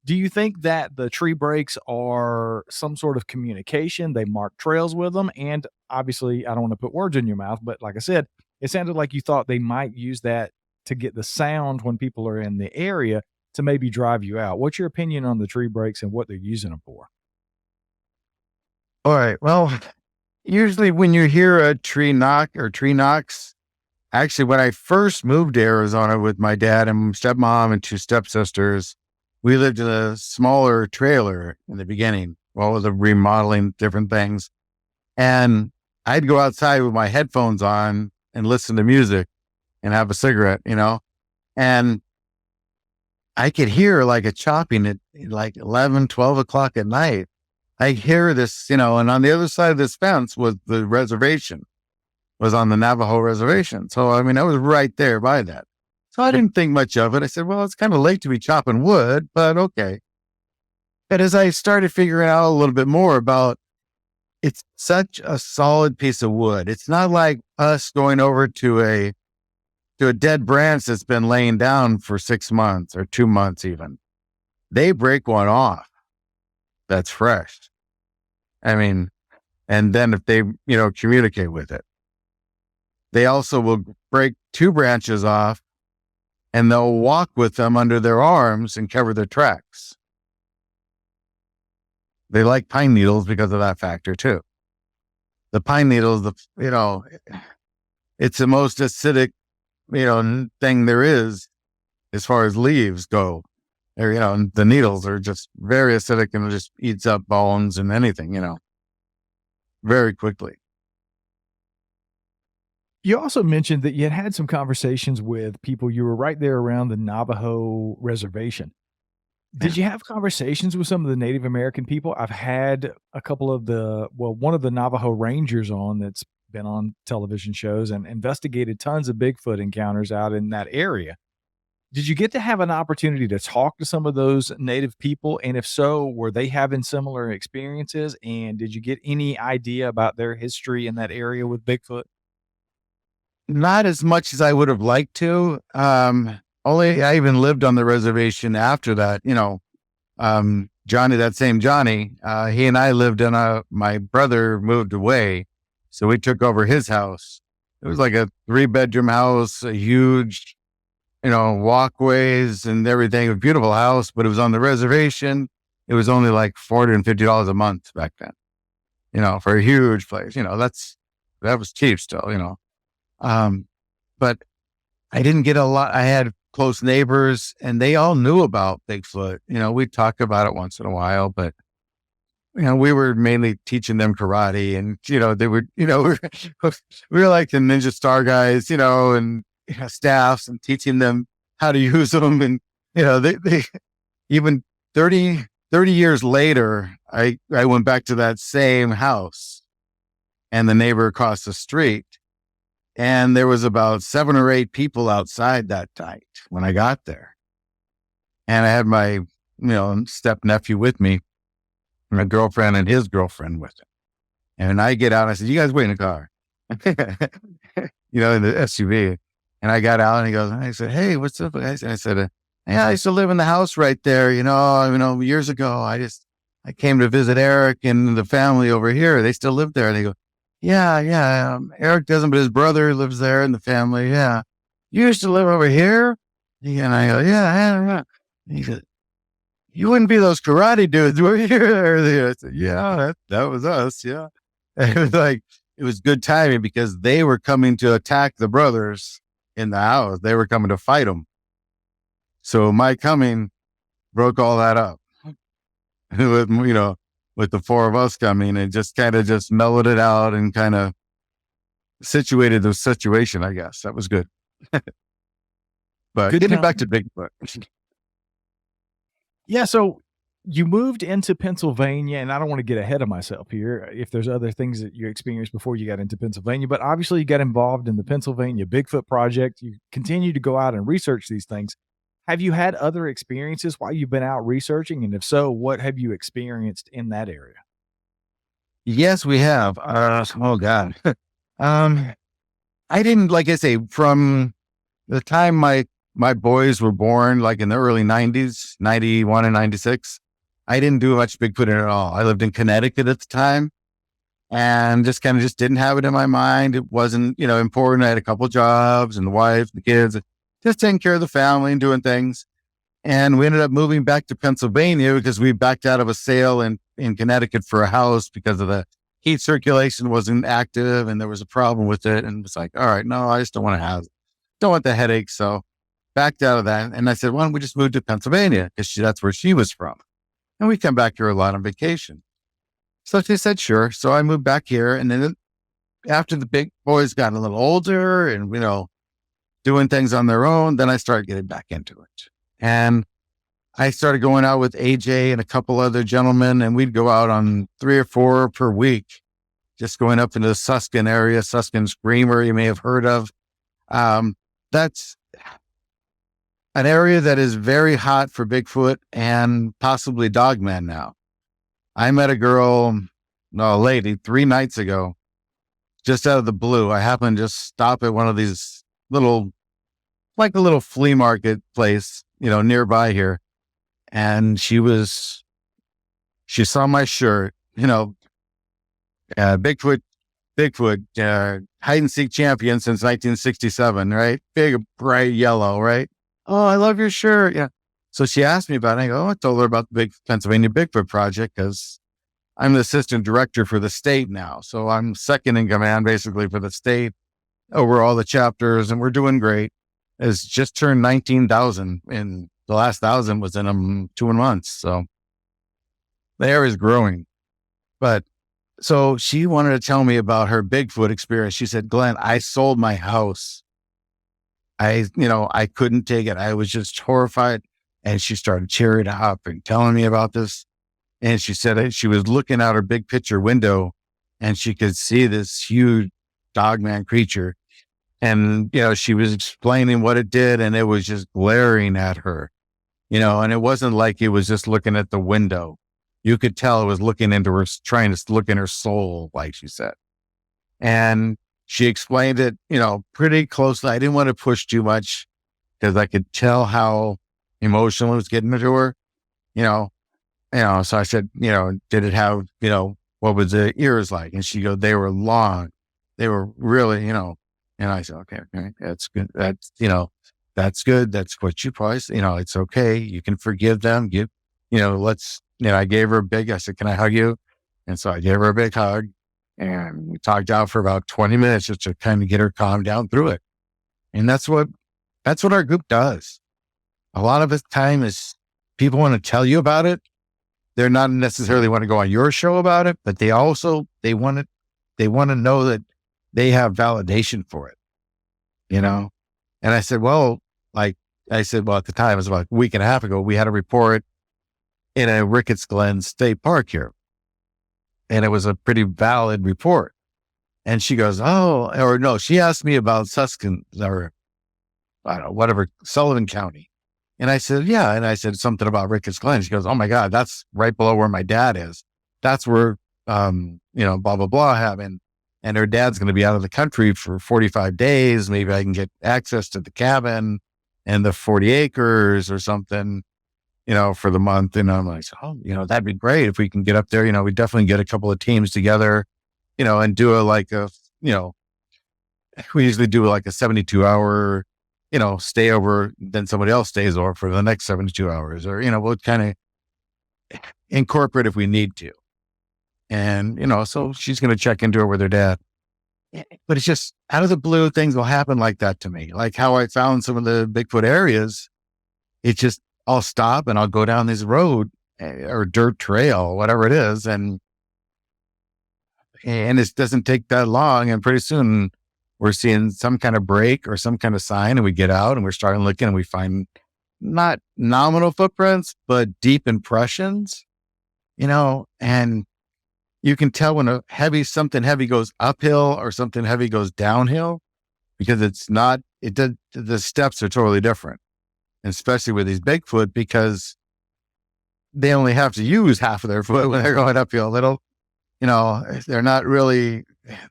do you think that the tree breaks are some sort of communication? They mark trails with them, and obviously I don't want to put words in your mouth, but like I said, it sounded like you thought they might use that to get the sound when people are in the area to maybe drive you out. What's your opinion on the tree breaks and what they're using them for? All right. Well, usually when you hear a tree knock or tree knocks, actually, when I first moved to Arizona with my dad and stepmom and two stepsisters, we lived in a smaller trailer in the beginning while we were remodeling different things. And I'd go outside with my headphones on and listen to music and have a cigarette, and I could hear like a chopping at like 11, 12 o'clock at night. I hear this, and on the other side of this fence was the reservation, was on the Navajo reservation. So, I mean, I was right there by that. So I didn't think much of it. I said, well, it's kind of late to be chopping wood, but okay. But as I started figuring out a little bit more about it's such a solid piece of wood. It's not like us going over to a dead branch that's been laying down for 6 months or 2 months even. They break one off that's fresh. I mean, and then if they, communicate with it, they also will break 2 branches off and they'll walk with them under their arms and cover their tracks. They like pine needles because of that factor too. The pine needles, it's the most acidic, thing there is as far as leaves go. or, and the needles are just very acidic and it just eats up bones and anything, very quickly. You also mentioned that you had some conversations with people. You were right there around the Navajo reservation. Did Yeah. you have conversations with some of the Native American people? I've had a couple of one of the Navajo Rangers on that's been on television shows and investigated tons of Bigfoot encounters out in that area. Did you get to have an opportunity to talk to some of those Native people? And if so, were they having similar experiences? And did you get any idea about their history in that area with Bigfoot? Not as much as I would have liked to. Only I even lived on the reservation after that, Johnny, that same Johnny, he and I lived in my brother moved away. So we took over his house. It was like a 3-bedroom house, a huge, walkways and everything, a beautiful house, but it was on the reservation. It was only like $450 a month back then, for a huge place, that was cheap still. But I didn't get a lot. I had close neighbors and they all knew about Bigfoot. We'd talk about it once in a while, but we were mainly teaching them karate and, they would, we were like the ninja star guys, and staffs and teaching them how to use them. And, they even 30 years later, I went back to that same house and the neighbor across the street. And there was about 7 or 8 people outside that night when I got there. And I had my, step nephew with me, my girlfriend and his girlfriend with him. And I get out, I said, "You guys wait in the car," in the SUV. And I got out and I said, "Hey, what's up, guys?" And I said, "Yeah, I used to live in the house right there. Years ago, I came to visit Eric and the family over here. They still live there." And they go, yeah. Eric doesn't, but his brother lives there in the family. Yeah. "You used to live over here?" And I go, yeah. And he said, "You wouldn't be those karate dudes, were you?" I said, "Yeah, that was us." Yeah. And it was good timing because they were coming to attack the brothers in the house. They were coming to fight them. So my coming broke all that up. with, with the 4 of us coming, and just kind of just mellowed it out and kind of situated the situation, I guess. That was good. But Good getting time. back to Bigfoot. Yeah, so you moved into Pennsylvania, and I don't want to get ahead of myself here if there's other things that you experienced before you got into Pennsylvania, but obviously you got involved in the Pennsylvania Bigfoot Project. You continue to go out and research these things. Have you had other experiences while you've been out researching? And if so, what have you experienced in that area? Yes, we have. Oh God. um, I didn't, like I say, from the time my boys were born, like in the early 90s, 91 and 96, I didn't do much Bigfoot at all. I lived in Connecticut at the time and just kind of just didn't have it in my mind. It wasn't, important. I had a couple jobs and the wife, the kids, just taking care of the family and doing things. And we ended up moving back to Pennsylvania because we backed out of a sale in Connecticut for a house because of the heat circulation wasn't active and there was a problem with it. And it's like, all right, no, I just don't want the headache. So backed out of that. And I said, "Why don't we just move to Pennsylvania?" Because that's where she was from. And we come back here a lot on vacation. So she said, sure. So I moved back here. And then after the big boys got a little older and, doing things on their own, then I started getting back into it. And I started going out with AJ and a couple other gentlemen, and we'd go out on 3 or 4 per week, just going up into the Susquehanna area, Susquehanna Screamer, you may have heard of. That's an area that is very hot for Bigfoot and possibly Dogman now. I met a lady 3 nights ago, just out of the blue. I happened to just stop at one of these like a little flea market place, nearby here. And she saw my shirt, Bigfoot, hide and seek champion since 1967, right? Big, bright yellow, right? "Oh, I love your shirt." Yeah. So she asked me about it. I told her about the big Pennsylvania Bigfoot Project because I'm the assistant director for the state now. So I'm second in command basically for the state over all the chapters, and we're doing great. It's just turned 19,000 in The last 1,000 was in 2 months. So the area is growing. But so she wanted to tell me about her Bigfoot experience. She said, Glenn, I sold my house. I couldn't take it. I was just horrified. And she started cheering up and telling me about this. And she said she was looking out her big picture window and she could see this huge dogman creature. And, she was explaining what it did and it was just glaring at her, and it wasn't like it was just looking at the window. You could tell it was looking into her, trying to look in her soul, like she said. And she explained it, pretty closely. I didn't want to push too much because I could tell how emotional it was getting to her, you know, so I said, did it have, what was the ears like? And she goes, they were long. They were really, and I said, okay, that's good. That's good. That's what you probably, it's okay. You can forgive them. I gave her a big, I said, can I hug you? And so I gave her a big hug and we talked out for about 20 minutes just to kind of get her calmed down through it. And that's what our group does. A lot of the time is people want to tell you about it. They're not necessarily want to go on your show about it, but they want to know that they have validation for it, And I said, well, at the time, it was about a week and a half ago, we had a report in a Ricketts Glen State Park here. And it was a pretty valid report. And she goes, she asked me about Suskin or I don't know, whatever, Sullivan County. And I said, yeah. And I said something about Ricketts Glen. She goes, oh my God, that's right below where my dad is. That's where, blah, blah, blah happened. And her dad's going to be out of the country for 45 days. Maybe I can get access to the cabin and the 40 acres or something, for the month. And I'm like, that'd be great if we can get up there. We definitely get a couple of teams together, and do we usually do like a 72-hour, stay over, then somebody else stays over for the next 72 hours or, we'll kind of incorporate if we need to. And, so she's going to check into her with her dad. But it's just out of the blue, things will happen like that to me. Like how I found some of the Bigfoot areas. It's just, I'll stop and I'll go down this road or dirt trail, whatever it is. And it doesn't take that long. And pretty soon we're seeing some kind of break or some kind of sign and we get out and we're starting looking and we find not nominal footprints, but deep impressions, and you can tell when something heavy goes uphill or something heavy goes downhill because the steps are totally different, especially with these Bigfoot because they only have to use half of their foot when they're going uphill. They're not really,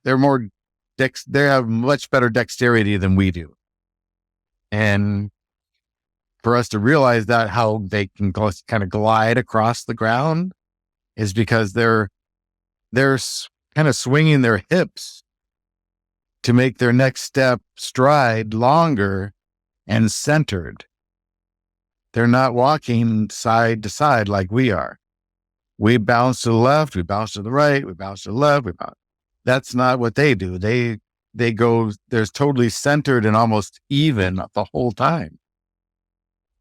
they have much better dexterity than we do. And for us to realize that how they can kind of glide across the ground is because they're kind of swinging their hips to make their next step stride longer and centered. They're not walking side to side like we are. We bounce to the left, we bounce to the right, we bounce to the left, That's not what they do. They go, they're totally centered and almost even the whole time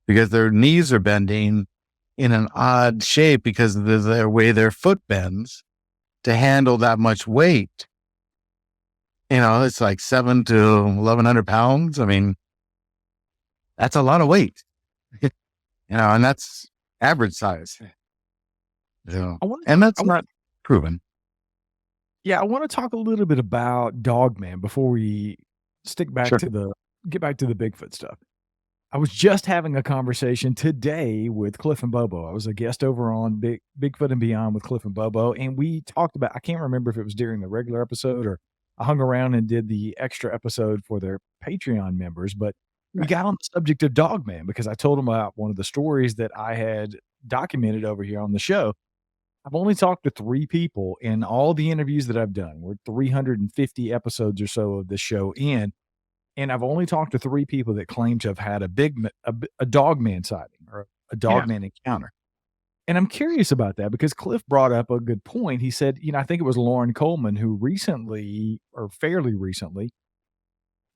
because their knees are bending in an odd shape because of the way their foot bends to handle that much weight. It's like 7 to 1,100 pounds. I mean, that's a lot of weight, and that's average size. And that's not proven. Yeah, I want to talk a little bit about Dogman before we get back to the Bigfoot stuff. I was just having a conversation today with Cliff and Bobo. I was a guest over on Bigfoot and Beyond with Cliff and Bobo, and we talked about, I can't remember if it was during the regular episode or I hung around and did the extra episode for their Patreon members, but we got on the subject of Dogman because I told them about one of the stories that I had documented over here on the show. I've only talked to 3 people in all the interviews that I've done. We're 350 episodes or so of the show in, and I've only talked to 3 people that claim to have had a dogman sighting or a dogman encounter. And I'm curious about that because Cliff brought up a good point. He said, I think it was Lauren Coleman who recently or fairly recently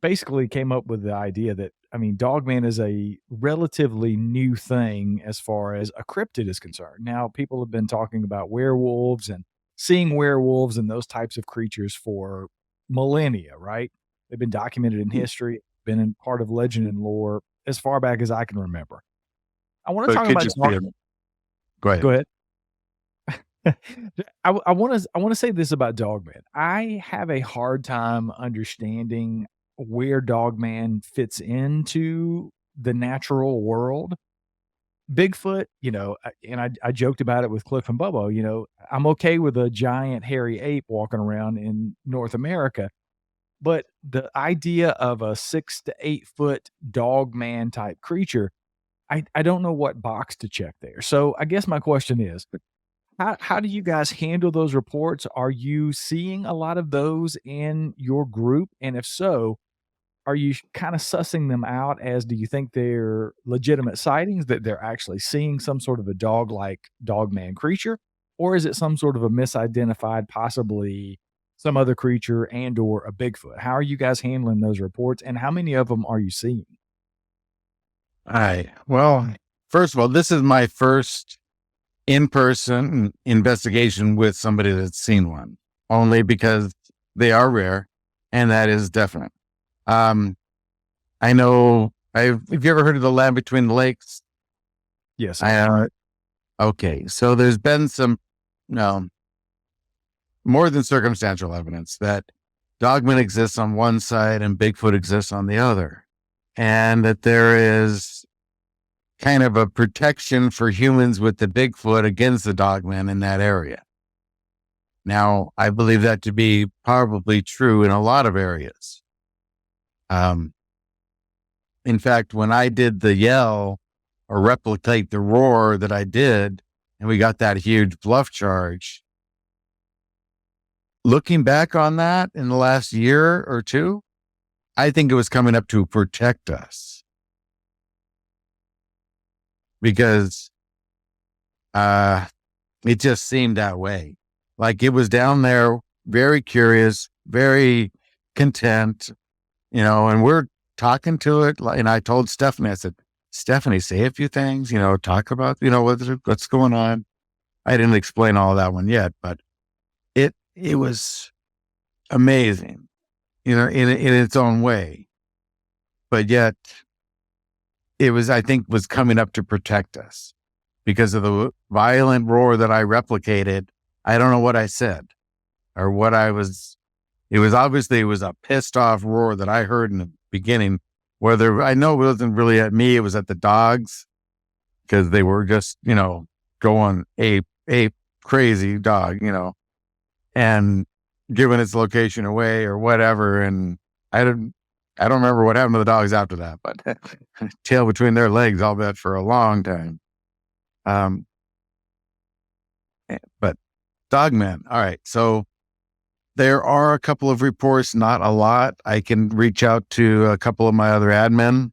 basically came up with the idea that, I mean, Dogman is a relatively new thing as far as a cryptid is concerned. Now, people have been talking about werewolves and seeing werewolves and those types of creatures for millennia, right? They've been documented in history, been in part of legend and lore as far back as I can remember. I want to But it talk could about just be a go ahead. Go ahead. I wanna say this about Dogman. I have a hard time understanding where Dogman fits into the natural world. Bigfoot, and I joked about it with Cliff and Bubba, I'm okay with a giant hairy ape walking around in North America, but the idea of a 6 to 8 foot Dogman type creature, I don't know what box to check there. So, I guess my question is, how do you guys handle those reports? Are you seeing a lot of those in your group? And if so, are you kind of sussing them out as, do you think they're legitimate sightings, that they're actually seeing some sort of a dog-like dogman creature? Or is it some sort of a misidentified, possibly some other creature and or a Bigfoot? How are you guys handling those reports, and how many of them are you seeing? Well, first of all, this is my first in-person investigation with somebody that's seen one, only because they are rare, and that is definite. Um, I know. Have you ever heard of the Land Between the Lakes? Yes, I sir. Okay, so there's been some, no, more than circumstantial evidence that Dogman exists on one side and Bigfoot exists on the other, and that there is kind of a protection for humans with the Bigfoot against the Dogman in that area. Now, I believe that to be probably true in a lot of areas. Um, in fact, when I did the yell or replicate the roar that I did, and we got that huge bluff charge, looking back on that in the last year or two, I think it was coming up to protect us because it just seemed that way. Like it was down there, very curious, very content, and we're talking to it. And I told Stephanie, I said, Stephanie, say a few things, talk about, what's going on. I didn't explain all that one yet, but it was amazing, in its own way. But yet I think was coming up to protect us because of the violent roar that I replicated. I don't know what I said or what I was. It was obviously, it was a pissed off roar that I heard in the beginning, whether I know it wasn't really at me, it was at the dogs because they were just, going ape crazy dog, and giving its location away or whatever. And I don't remember what happened to the dogs after that, but tail between their legs, I'll bet, for a long time. But Dogman. All right. So there are a couple of reports, not a lot. I can reach out to a couple of my other admin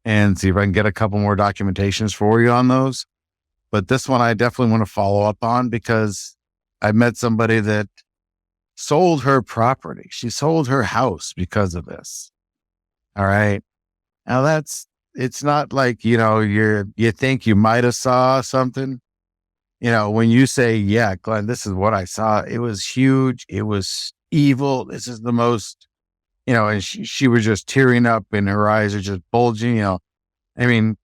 and see if I can get a couple more documentations for you on those. But this one I definitely want to follow up on because I met somebody that sold her property. She sold her house because of this. All right. Now it's not like, you think you might have saw something, when you say, yeah, Glenn, this is what I saw. It was huge. It was evil. This is the most, and she was just tearing up and her eyes are just bulging, I mean,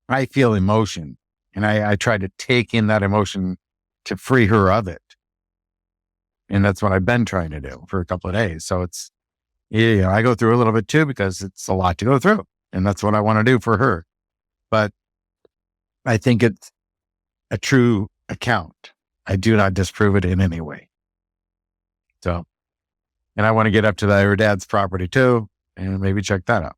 I feel emotion and I try to take in that emotion to free her of it. And that's what I've been trying to do for a couple of days. So it's, I go through a little bit too, because it's a lot to go through and that's what I want to do for her. But I think it's a true account. I do not disprove it in any way. So, and I want to get up to her dad's property too, and maybe check that out.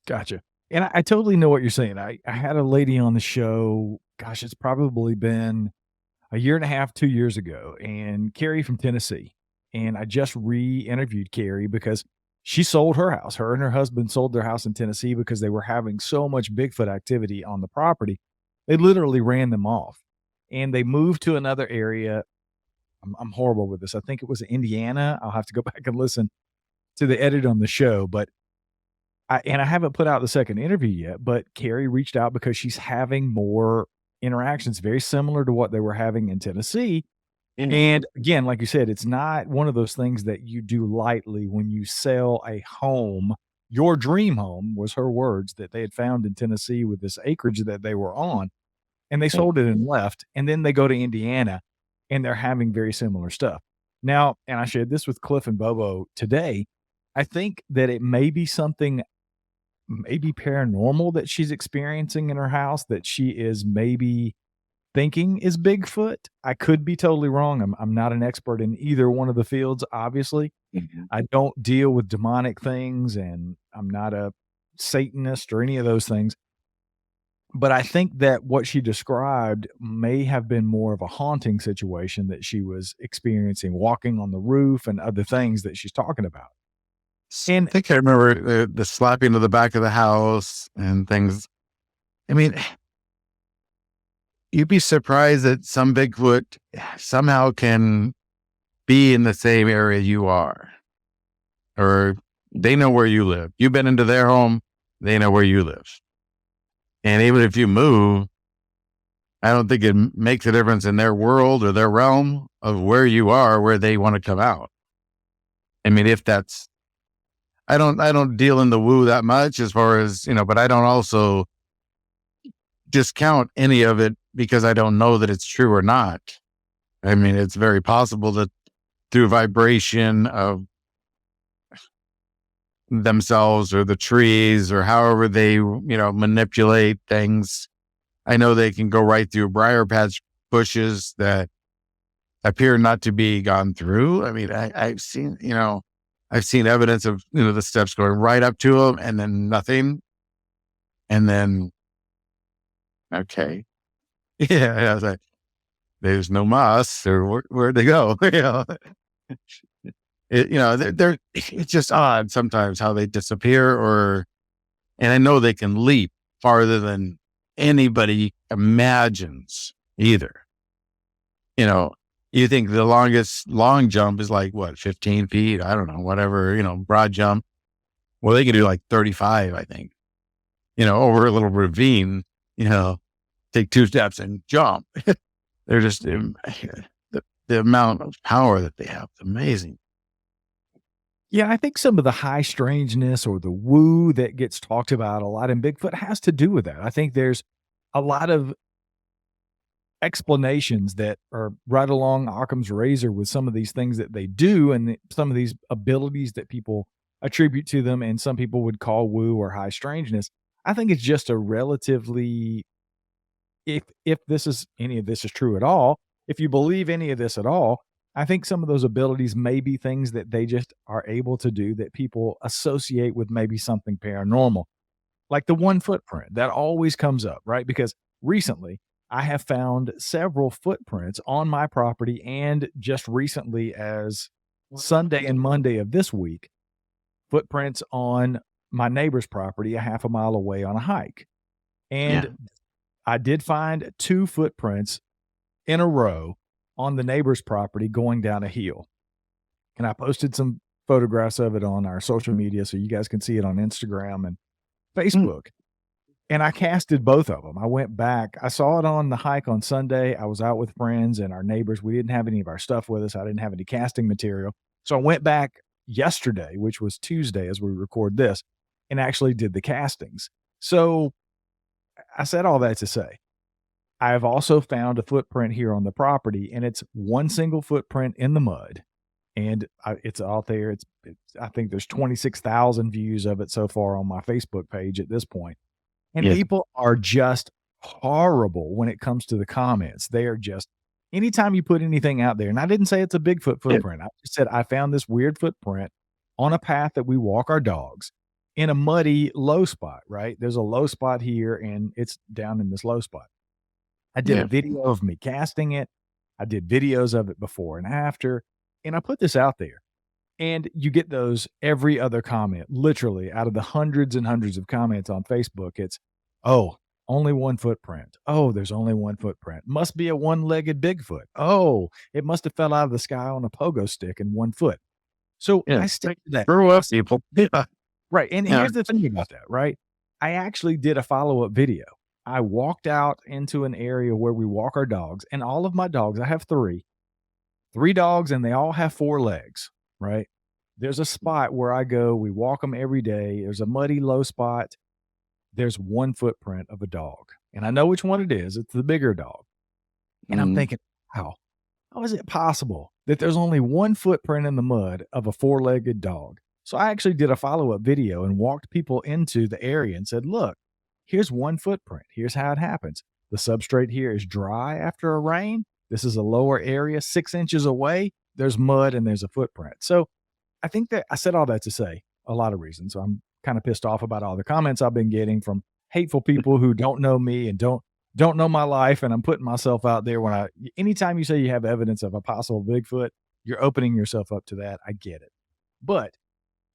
Gotcha. And I totally know what you're saying. I had a lady on the show, gosh, it's probably been a year and a half, 2 years ago, and Carrie from Tennessee. And I just re-interviewed Carrie because she sold her house. Her and her husband sold their house in Tennessee because they were having so much Bigfoot activity on the property. They literally ran them off. And they moved to another area. I'm horrible with this. I think it was Indiana. I'll have to go back and listen. to the edit on the show, but I haven't put out the second interview yet, but Carrie reached out because she's having more interactions very similar to what they were having in Tennessee. Yeah. And again, like you said, it's not one of those things that you do lightly when you sell a home. Your dream home was her words that they had found in Tennessee with this acreage that they were on, and they Yeah. sold it and left. And then they go to Indiana and they're having very similar stuff. Now, and I shared this with Cliff and Bobo today. I think that it may be something maybe paranormal that she's experiencing in her house that she is maybe thinking is Bigfoot. I could be totally wrong. I'm not an expert in either one of the fields, obviously. Mhm. I don't deal with demonic things and I'm not a Satanist or any of those things. But I think that what she described may have been more of a haunting situation that she was experiencing, walking on the roof and other things that she's talking about. I And think I remember the slapping to the back of the house and things. I mean, you'd be surprised that some Bigfoot somehow can be in the same area you are, or they know where you live. You've been into their home, they know where you live. And even if you move, I don't think it makes a difference in their world or their realm of where you are, where they want to come out. I mean, if that's, I don't deal in the woo that much as far as, but I don't also discount any of it because I don't know that it's true or not. I mean, it's very possible that through vibration of themselves or the trees or however they, manipulate things. I know they can go right through briar patch bushes that appear not to be gone through. I mean, I've seen evidence of, the steps going right up to them and then nothing. And then, okay. Yeah. I was like, there's no moss or where'd they go? It's just odd sometimes how they disappear and I know they can leap farther than anybody imagines either. You think the longest long jump is like what, 15 feet? I don't know, whatever, broad jump. Well, they can do like 35, I think, over a little ravine, take 2 steps and jump. They're just, the amount of power that they have. It's amazing. yeah, I think some of the high strangeness or the woo that gets talked about a lot in Bigfoot has to do with that. I think there's a lot of explanations that are right along Occam's razor with some of these things that they do and some of these abilities that people attribute to them and some people would call woo or high strangeness. I think it's just a relatively if this is any of this is true at all, if you believe any of this at all, I think some of those abilities may be things that they just are able to do that people associate with maybe something paranormal. Like the one footprint that always comes up, right? Because recently I have found several footprints on my property and just recently as Sunday and Monday of this week, footprints on my neighbor's property a half a mile away on a hike. Yeah. And I did find 2 footprints in a row on the neighbor's property going down a hill. And I posted some photographs of it on our social media so you guys can see it on Instagram and Mm. Facebook. And I casted both of them. I went back. I saw it on the hike on Sunday. I was out with friends and our neighbors. We didn't have any of our stuff with us. I didn't have any casting material. So I went back yesterday, which was Tuesday as we record this, and actually did the castings. So I said all that to say, I have also found a footprint here on the property, and it's one single footprint in the mud. And it's out there. I think there's 26,000 views of it so far on my Facebook page at this point. And Yeah. people are just horrible when it comes to the comments. They are just anytime you put anything out there, and I didn't say it's a Bigfoot Yeah. footprint. I just said I found this weird footprint on a path that we walk our dogs in a muddy low spot, right? There's a low spot here and it's down in this low spot. I did a Yeah. video of me casting it. I did videos of it before and after, and I put this out there. And you get those every other comment, literally out of the hundreds and hundreds of comments on Facebook. It's, oh, only one footprint. Oh, there's only one footprint. Must be a one legged Bigfoot. Oh, it must have fell out of the sky on a pogo stick in 1 foot. So Yeah. I stick to that Grow up, process. people. Yeah. Right, and Yeah. here's the thing about that, right? I actually did a follow-up video. I walked out into an area where we walk our dogs, and all of my dogs, I have 3 dogs, and they all have 4 legs, right? There's a spot where I go, we walk them every day. There's a muddy, low spot. There's 1 footprint of a dog, and I know which one it is. It's the bigger dog, and I'm Mm. thinking, "Wow, how is it possible that there's only 1 footprint in the mud of a 4-legged dog?" So I actually did a follow-up video and walked people into the area and said, "Look, here's 1 footprint. Here's how it happens. The substrate here is dry after a rain. This is a lower area, 6 inches away. There's mud and there's a footprint." So I think that I said all that to say a lot of reasons. So I'm kind of pissed off about all the comments I've been getting from hateful people who don't know me and don't know my life, and I'm putting myself out there when I anytime you say you have evidence of a possible Bigfoot, you're opening yourself up to that. I get it. But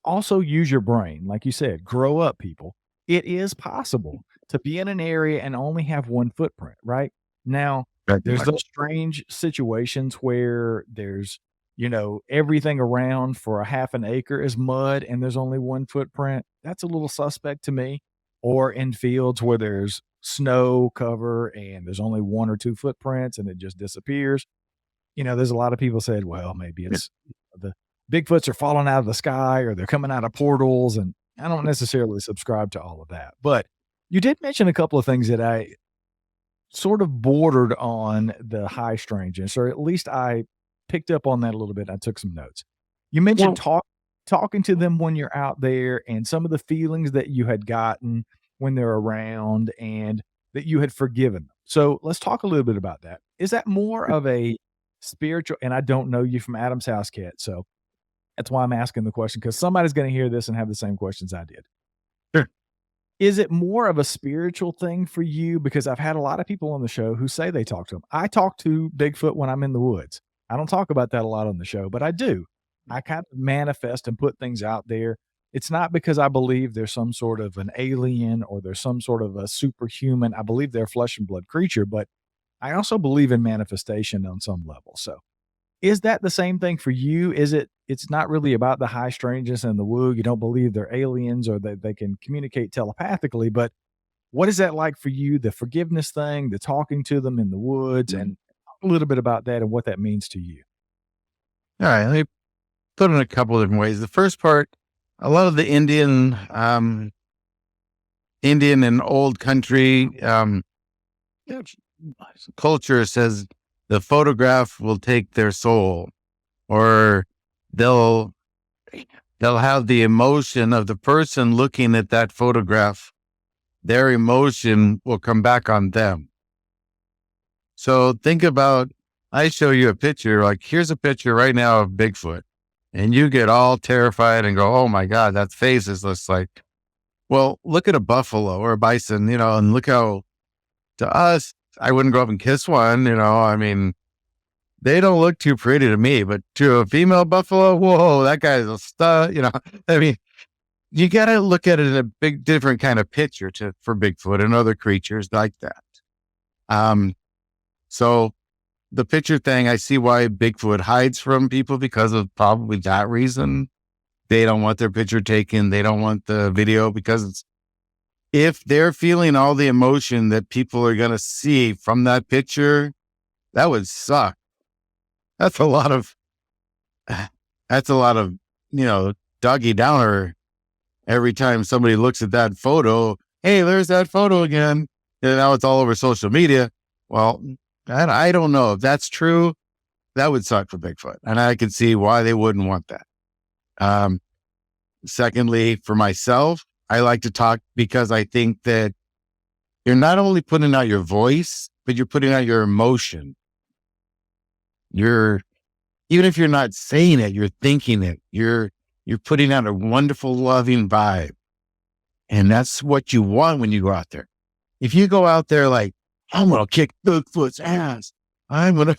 also use your brain. Like you said, grow up, people. It is possible to be in an area and only have 1 footprint, right? Now, Right. there's those strange situations where there's, everything around for a half an acre is mud and there's only 1 footprint. That's a little suspect to me. Or in fields where there's snow cover and there's only 1 or 2 footprints and it just disappears. There's a lot of people said, well, maybe it's the Bigfoots are falling out of the sky or they're coming out of portals. And I don't necessarily subscribe to all of that. But you did mention a couple of things that I sort of bordered on the high strangeness, or at least I picked up on that a little bit. I took some notes. You mentioned Well, talking to them when you're out there and some of the feelings that you had gotten when they're around and that you had forgiven them. So let's talk a little bit about that. Is that more of a spiritual, and I don't know you from Adam's house, Cat, so that's why I'm asking the question, because somebody's going to hear this and have the same questions I did. sure. Is it more of a spiritual thing for you? Because I've had a lot of people on the show who say they talk to him. I talk to Bigfoot when I'm in the woods. I don't talk about that a lot on the show, but I do. I kind of manifest and put things out there. It's not because I believe there's some sort of an alien or there's some sort of a superhuman. I believe they're a flesh and blood creature, but I also believe in manifestation on some level. So is that the same thing for you? It's not really about the high strangeness and the woo. You don't believe they're aliens or that they can communicate telepathically, but what is that like for you? The forgiveness thing, the talking to them in the woods, Mm. and a little bit about that and what that means to you. All right. Let me put it in a couple of different ways. The first part, a lot of the Indian and old country yeah, culture says the photograph will take their soul, or they'll they'll have the emotion of the person looking at that photograph. Their emotion will come back on them. So think about, I show you a picture, like here's a picture right now of Bigfoot, and you get all terrified and go, oh my God, that face is just like, well, look at a buffalo or a bison, and look how, to us, I wouldn't go up and kiss one, I mean, they don't look too pretty to me, but to a female buffalo, whoa, that guy's a stud, I mean, you got to look at it in a big, different kind of picture for Bigfoot and other creatures like that. So the picture thing, I see why Bigfoot hides from people because of probably that reason. They don't want their picture taken. They don't want the video because if they're feeling all the emotion that people are going to see from that picture, that would suck. That's a lot of, that's a lot of, doggy downer every time somebody looks at that photo. Hey, there's that photo again. And now it's all over social media. Well, I don't know if that's true. That would suck for Bigfoot. And I can see why they wouldn't want that. Secondly, for myself, I like to talk because I think that you're not only putting out your voice, but you're putting out your emotion. Even if you're not saying it, you're thinking it. You're putting out a wonderful, loving vibe. And that's what you want when you go out there. If you go out there like, I'm going to kick Bigfoot's ass. I don't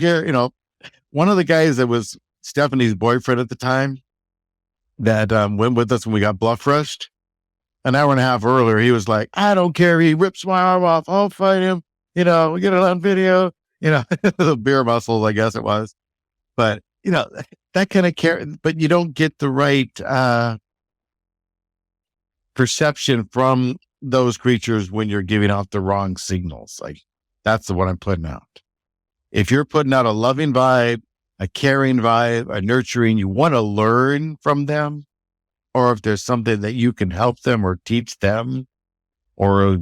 care. One of the guys that was Stephanie's boyfriend at the time that went with us when we got bluff rushed, an hour and a half earlier, he was like, I don't care. He rips my arm off. I'll fight him. We get it on video, the beer muscles, I guess it was. But you know, that kind of care, but you don't get the right perception from those creatures when you're giving out the wrong signals. Like that's the one I'm putting out. If you're putting out a loving vibe, a caring vibe, a nurturing, you want to learn from them, or if there's something that you can help them or teach them, or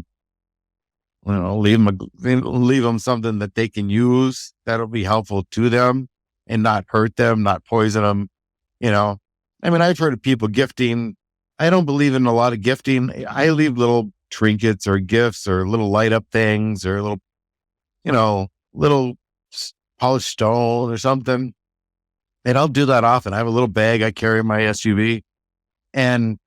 leave them something that they can use that'll be helpful to them and not hurt them, not poison them. You know, I mean, I've heard of people gifting. I don't believe in a lot of gifting. I leave little trinkets or gifts or little light up things or little, little polished stone or something. And I'll do that often. I have a little bag I carry in my SUV, and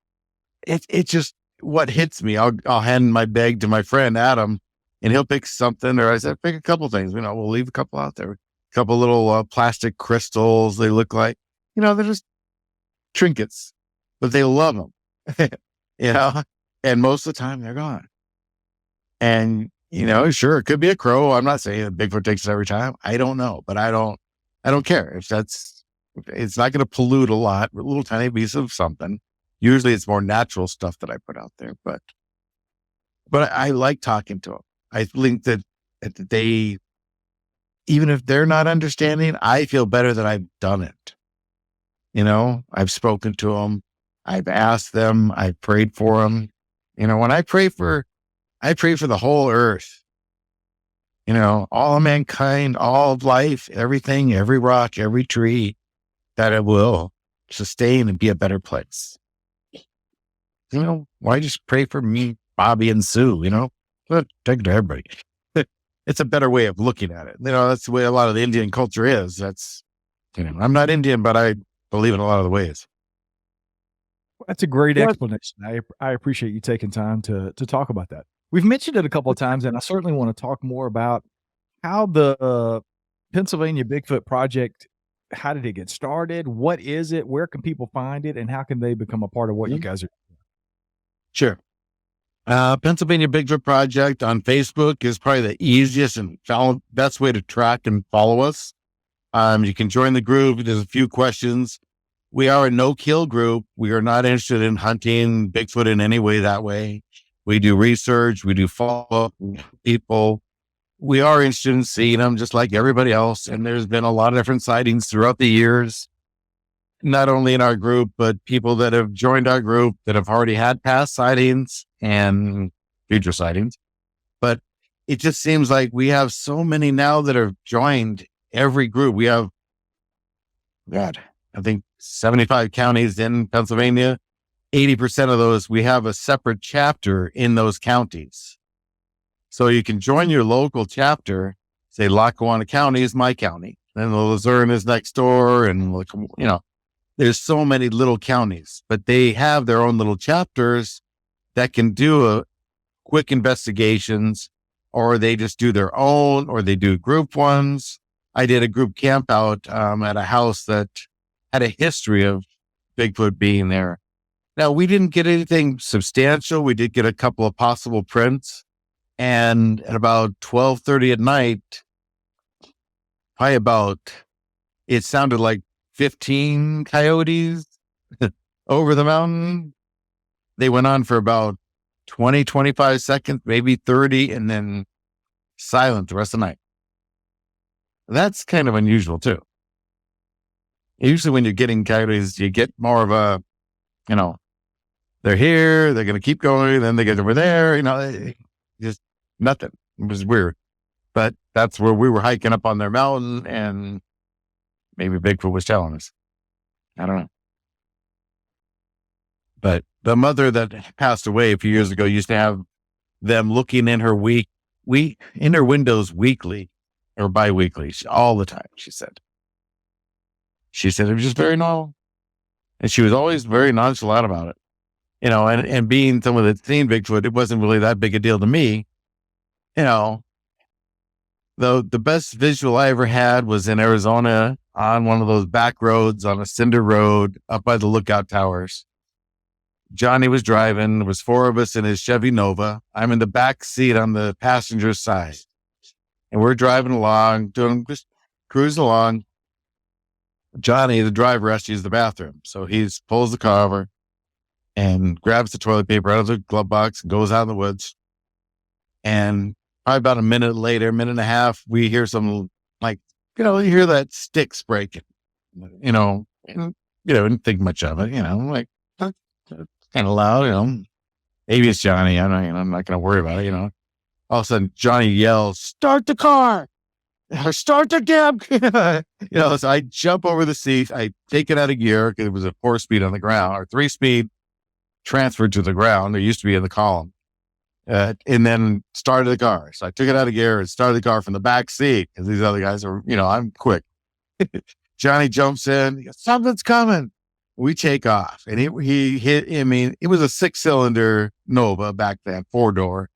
it just what hits me. I'll hand my bag to my friend Adam, and he'll pick something, or I said pick a couple things. We'll leave a couple out there. A couple little plastic crystals. They look like they're just trinkets, but they love them. And most of the time they're gone. And sure, it could be a crow. I'm not saying that Bigfoot takes it every time. I don't know, but I don't care if it's not going to pollute a lot, a little tiny piece of something. Usually it's more natural stuff that I put out there, but I like talking to them. I think that they, even if they're not understanding, I feel better that I've done it. I've spoken to them. I've asked them. I've prayed for them. When I pray for the whole earth, all of mankind, all of life, everything, every rock, every tree, that it will sustain and be a better place. Why just pray for me, Bobby, and Sue? Take it to everybody. It's a better way of looking at it. That's the way a lot of the Indian culture is. That's, I'm not Indian, but I believe in a lot of the ways. That's a great explanation. I appreciate you taking time to talk about that. We've mentioned it a couple of times, and I certainly want to talk more about how the Pennsylvania Bigfoot Project, how did it get started? What is it? Where can people find it? And how can they become a part of what you guys are doing? Sure. Pennsylvania Bigfoot Project on Facebook is probably the easiest and best way to track and follow us. You can join the group. There's a few questions. We are a no-kill group. We are not interested in hunting Bigfoot in any way that way. We do research. We do follow-up people. We are interested in seeing them just like everybody else. And there's been a lot of different sightings throughout the years, not only in our group, but people that have joined our group that have already had past sightings and future sightings. But it just seems like we have so many now that have joined every group. We have, I think 75 counties in Pennsylvania. 80% of those, we have a separate chapter in those counties. So you can join your local chapter, say Lackawanna County is my county, and Luzerne is next door. And, there's so many little counties, but they have their own little chapters that can do quick investigations, or they just do their own, or they do group ones. I did a group camp out at a house that had a history of Bigfoot being there. Now, we didn't get anything substantial. We did get a couple of possible prints. And at about 12:30 at night, it sounded like 15 coyotes over the mountain. They went on for about 20, 25 seconds, maybe 30, and then silent the rest of the night. That's kind of unusual too. Usually when you're getting coyotes, you get more of a, they're here, they're going to keep going, then they get over there, just nothing. It was weird. But that's where we were hiking up on their mountain, and maybe Bigfoot was telling us. I don't know. But the mother that passed away a few years ago used to have them looking in her in her windows weekly or bi-weekly, all the time, she said. She said it was just very normal. And she was always very nonchalant about it. And being someone that's seen Bigfoot, it wasn't really that big a deal to me. The best visual I ever had was in Arizona on one of those back roads on a cinder road up by the lookout towers. Johnny was driving. There was 4 of us in his Chevy Nova. I'm in the back seat on the passenger side. And we're driving along, just cruising along. Johnny, the driver, has to use the bathroom. So he pulls the car over and grabs the toilet paper out of the glove box and goes out in the woods. And probably about a minute later, minute and a half, we hear some, like, you hear that sticks breaking, and, didn't think much of it, like, kind of loud, maybe it's Johnny. I'm not going to worry about it, All of a sudden, Johnny yells, "Start the car! Start the damn car!" So I jump over the seat. I take it out of gear because it was a 4-speed on the ground, or 3-speed transferred to the ground. There used to be in the column. And then started the car. So I took it out of gear and started the car from the back seat because these other guys are, I'm quick. Johnny jumps in. He goes, "Something's coming." We take off, and he hit. I mean, it was a 6-cylinder Nova back then, 4-door.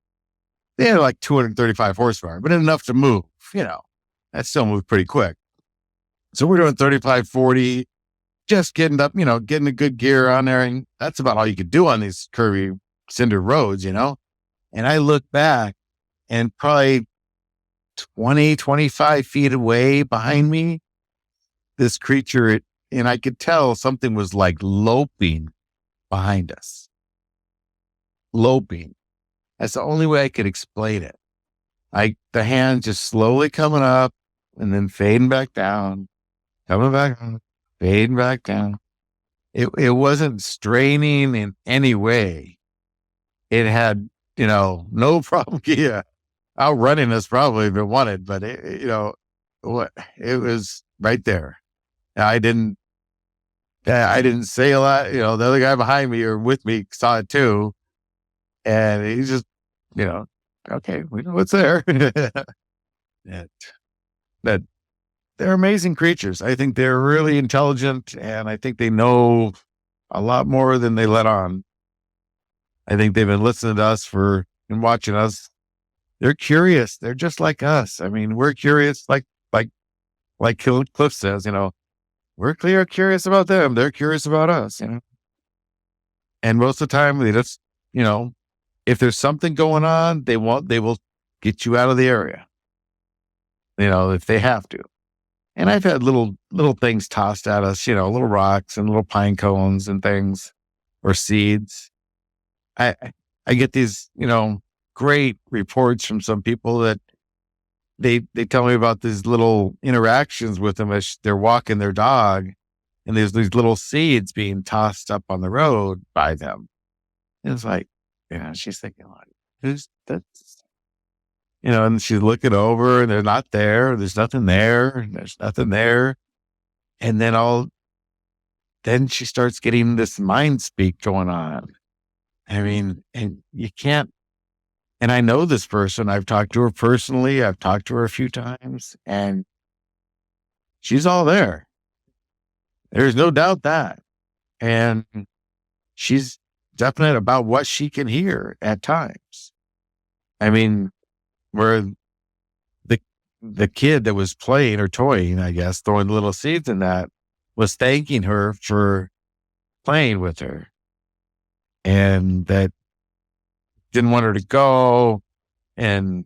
They had like 235 horsepower, but enough to move. That still moved pretty quick. So we're doing 35, 40, just getting up, getting a good gear on there, and that's about all you could do on these curvy cinder roads, And I look back, and probably 20, 25 feet away behind me, this creature, and I could tell something was like loping behind us. Loping. That's the only way I could explain it. The hand just slowly coming up and then fading back down, coming back up, fading back down. It wasn't straining in any way. It had, no problem. Yeah. Outrunning us probably if it wanted, but it was right there. I didn't say a lot. The other guy behind me or with me saw it too. And he's just, okay, we know what's there. that, that they're amazing creatures. I think they're really intelligent, and I think they know a lot more than they let on. I think they've been listening to us and watching us. They're curious. They're just like us. I mean, we're curious, like Cliff says, we're curious about them. They're curious about us, And most of the time, they just, if there's something going on, they will get you out of the area, if they have to. And I've had little things tossed at us, little rocks and little pine cones and things, or seeds. I get these, great reports from some people that they tell me about these little interactions with them as they're walking their dog, and there's these little seeds being tossed up on the road by them. And it's like, she's thinking, like, who's that's, and she's looking over and they're not there. There's nothing there. And there's nothing there. And then she starts getting this mind speak going on. I mean, and you can't, and I know this person. I've talked to her personally. I've talked to her a few times, and she's all there. There's no doubt that. And she's definite about what she can hear at times. I mean, where the kid that was playing or toying, I guess, throwing little seeds in that, was thanking her for playing with her, and that didn't want her to go. And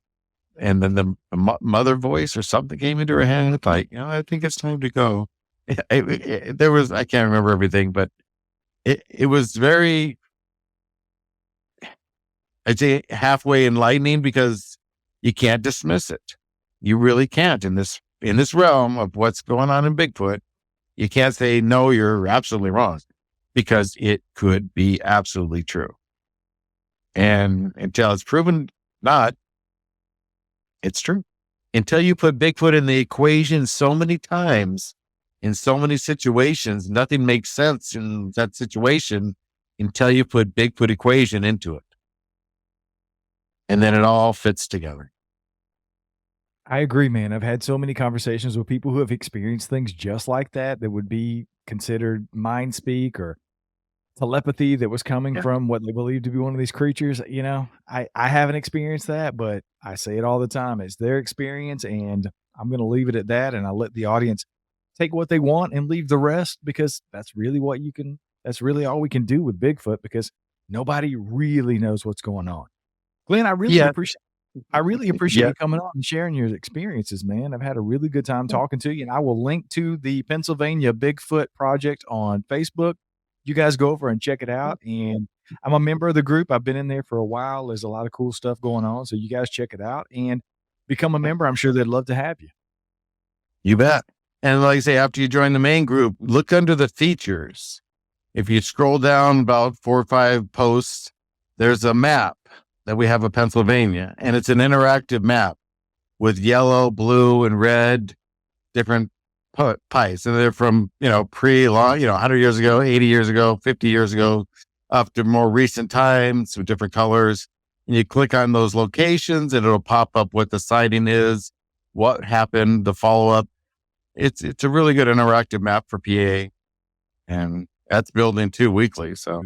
then the mother voice or something came into her head, like, I think it's time to go. There was, I can't remember everything, but it was very, I'd say, halfway enlightening, because you can't dismiss it. You really can't in this realm of what's going on in Bigfoot. You can't say, no, you're absolutely wrong, because it could be absolutely true. And until it's proven not, it's true. Until you put Bigfoot in the equation so many times, in so many situations, nothing makes sense in that situation until you put Bigfoot equation into it. And then it all fits together. I agree, man. I've had so many conversations with people who have experienced things just like that would be considered mind speak or telepathy that was coming Yeah. from what they believe to be one of these creatures. I haven't experienced that, but I say it all the time. It's their experience, and I'm going to leave it at that. And I let the audience take what they want and leave the rest, because that's really that's really all we can do with Bigfoot, because nobody really knows what's going on. Glenn, I really Yeah. appreciate I really appreciate Yeah, you coming on and sharing your experiences, man. I've had a really good time talking to you, and I will link to the Pennsylvania Bigfoot Project on Facebook. You guys go over and check it out. And I'm a member of the group. I've been in there for a while. There's a lot of cool stuff going on. So you guys check it out and become a member. I'm sure they'd love to have you. you bet. And like I say, after you join the main group, look under the features. If you scroll down about 4 or 5 posts, there's a map that we have of Pennsylvania, and it's an interactive map with yellow, blue, and red different pipes. And they're from, pre-long, 100 years ago, 80 years ago, 50 years ago, up to more recent times with different colors. And you click on those locations and it'll pop up what the sighting is, what happened, the follow-up. It's a really good interactive map for PA, and that's building too weekly. So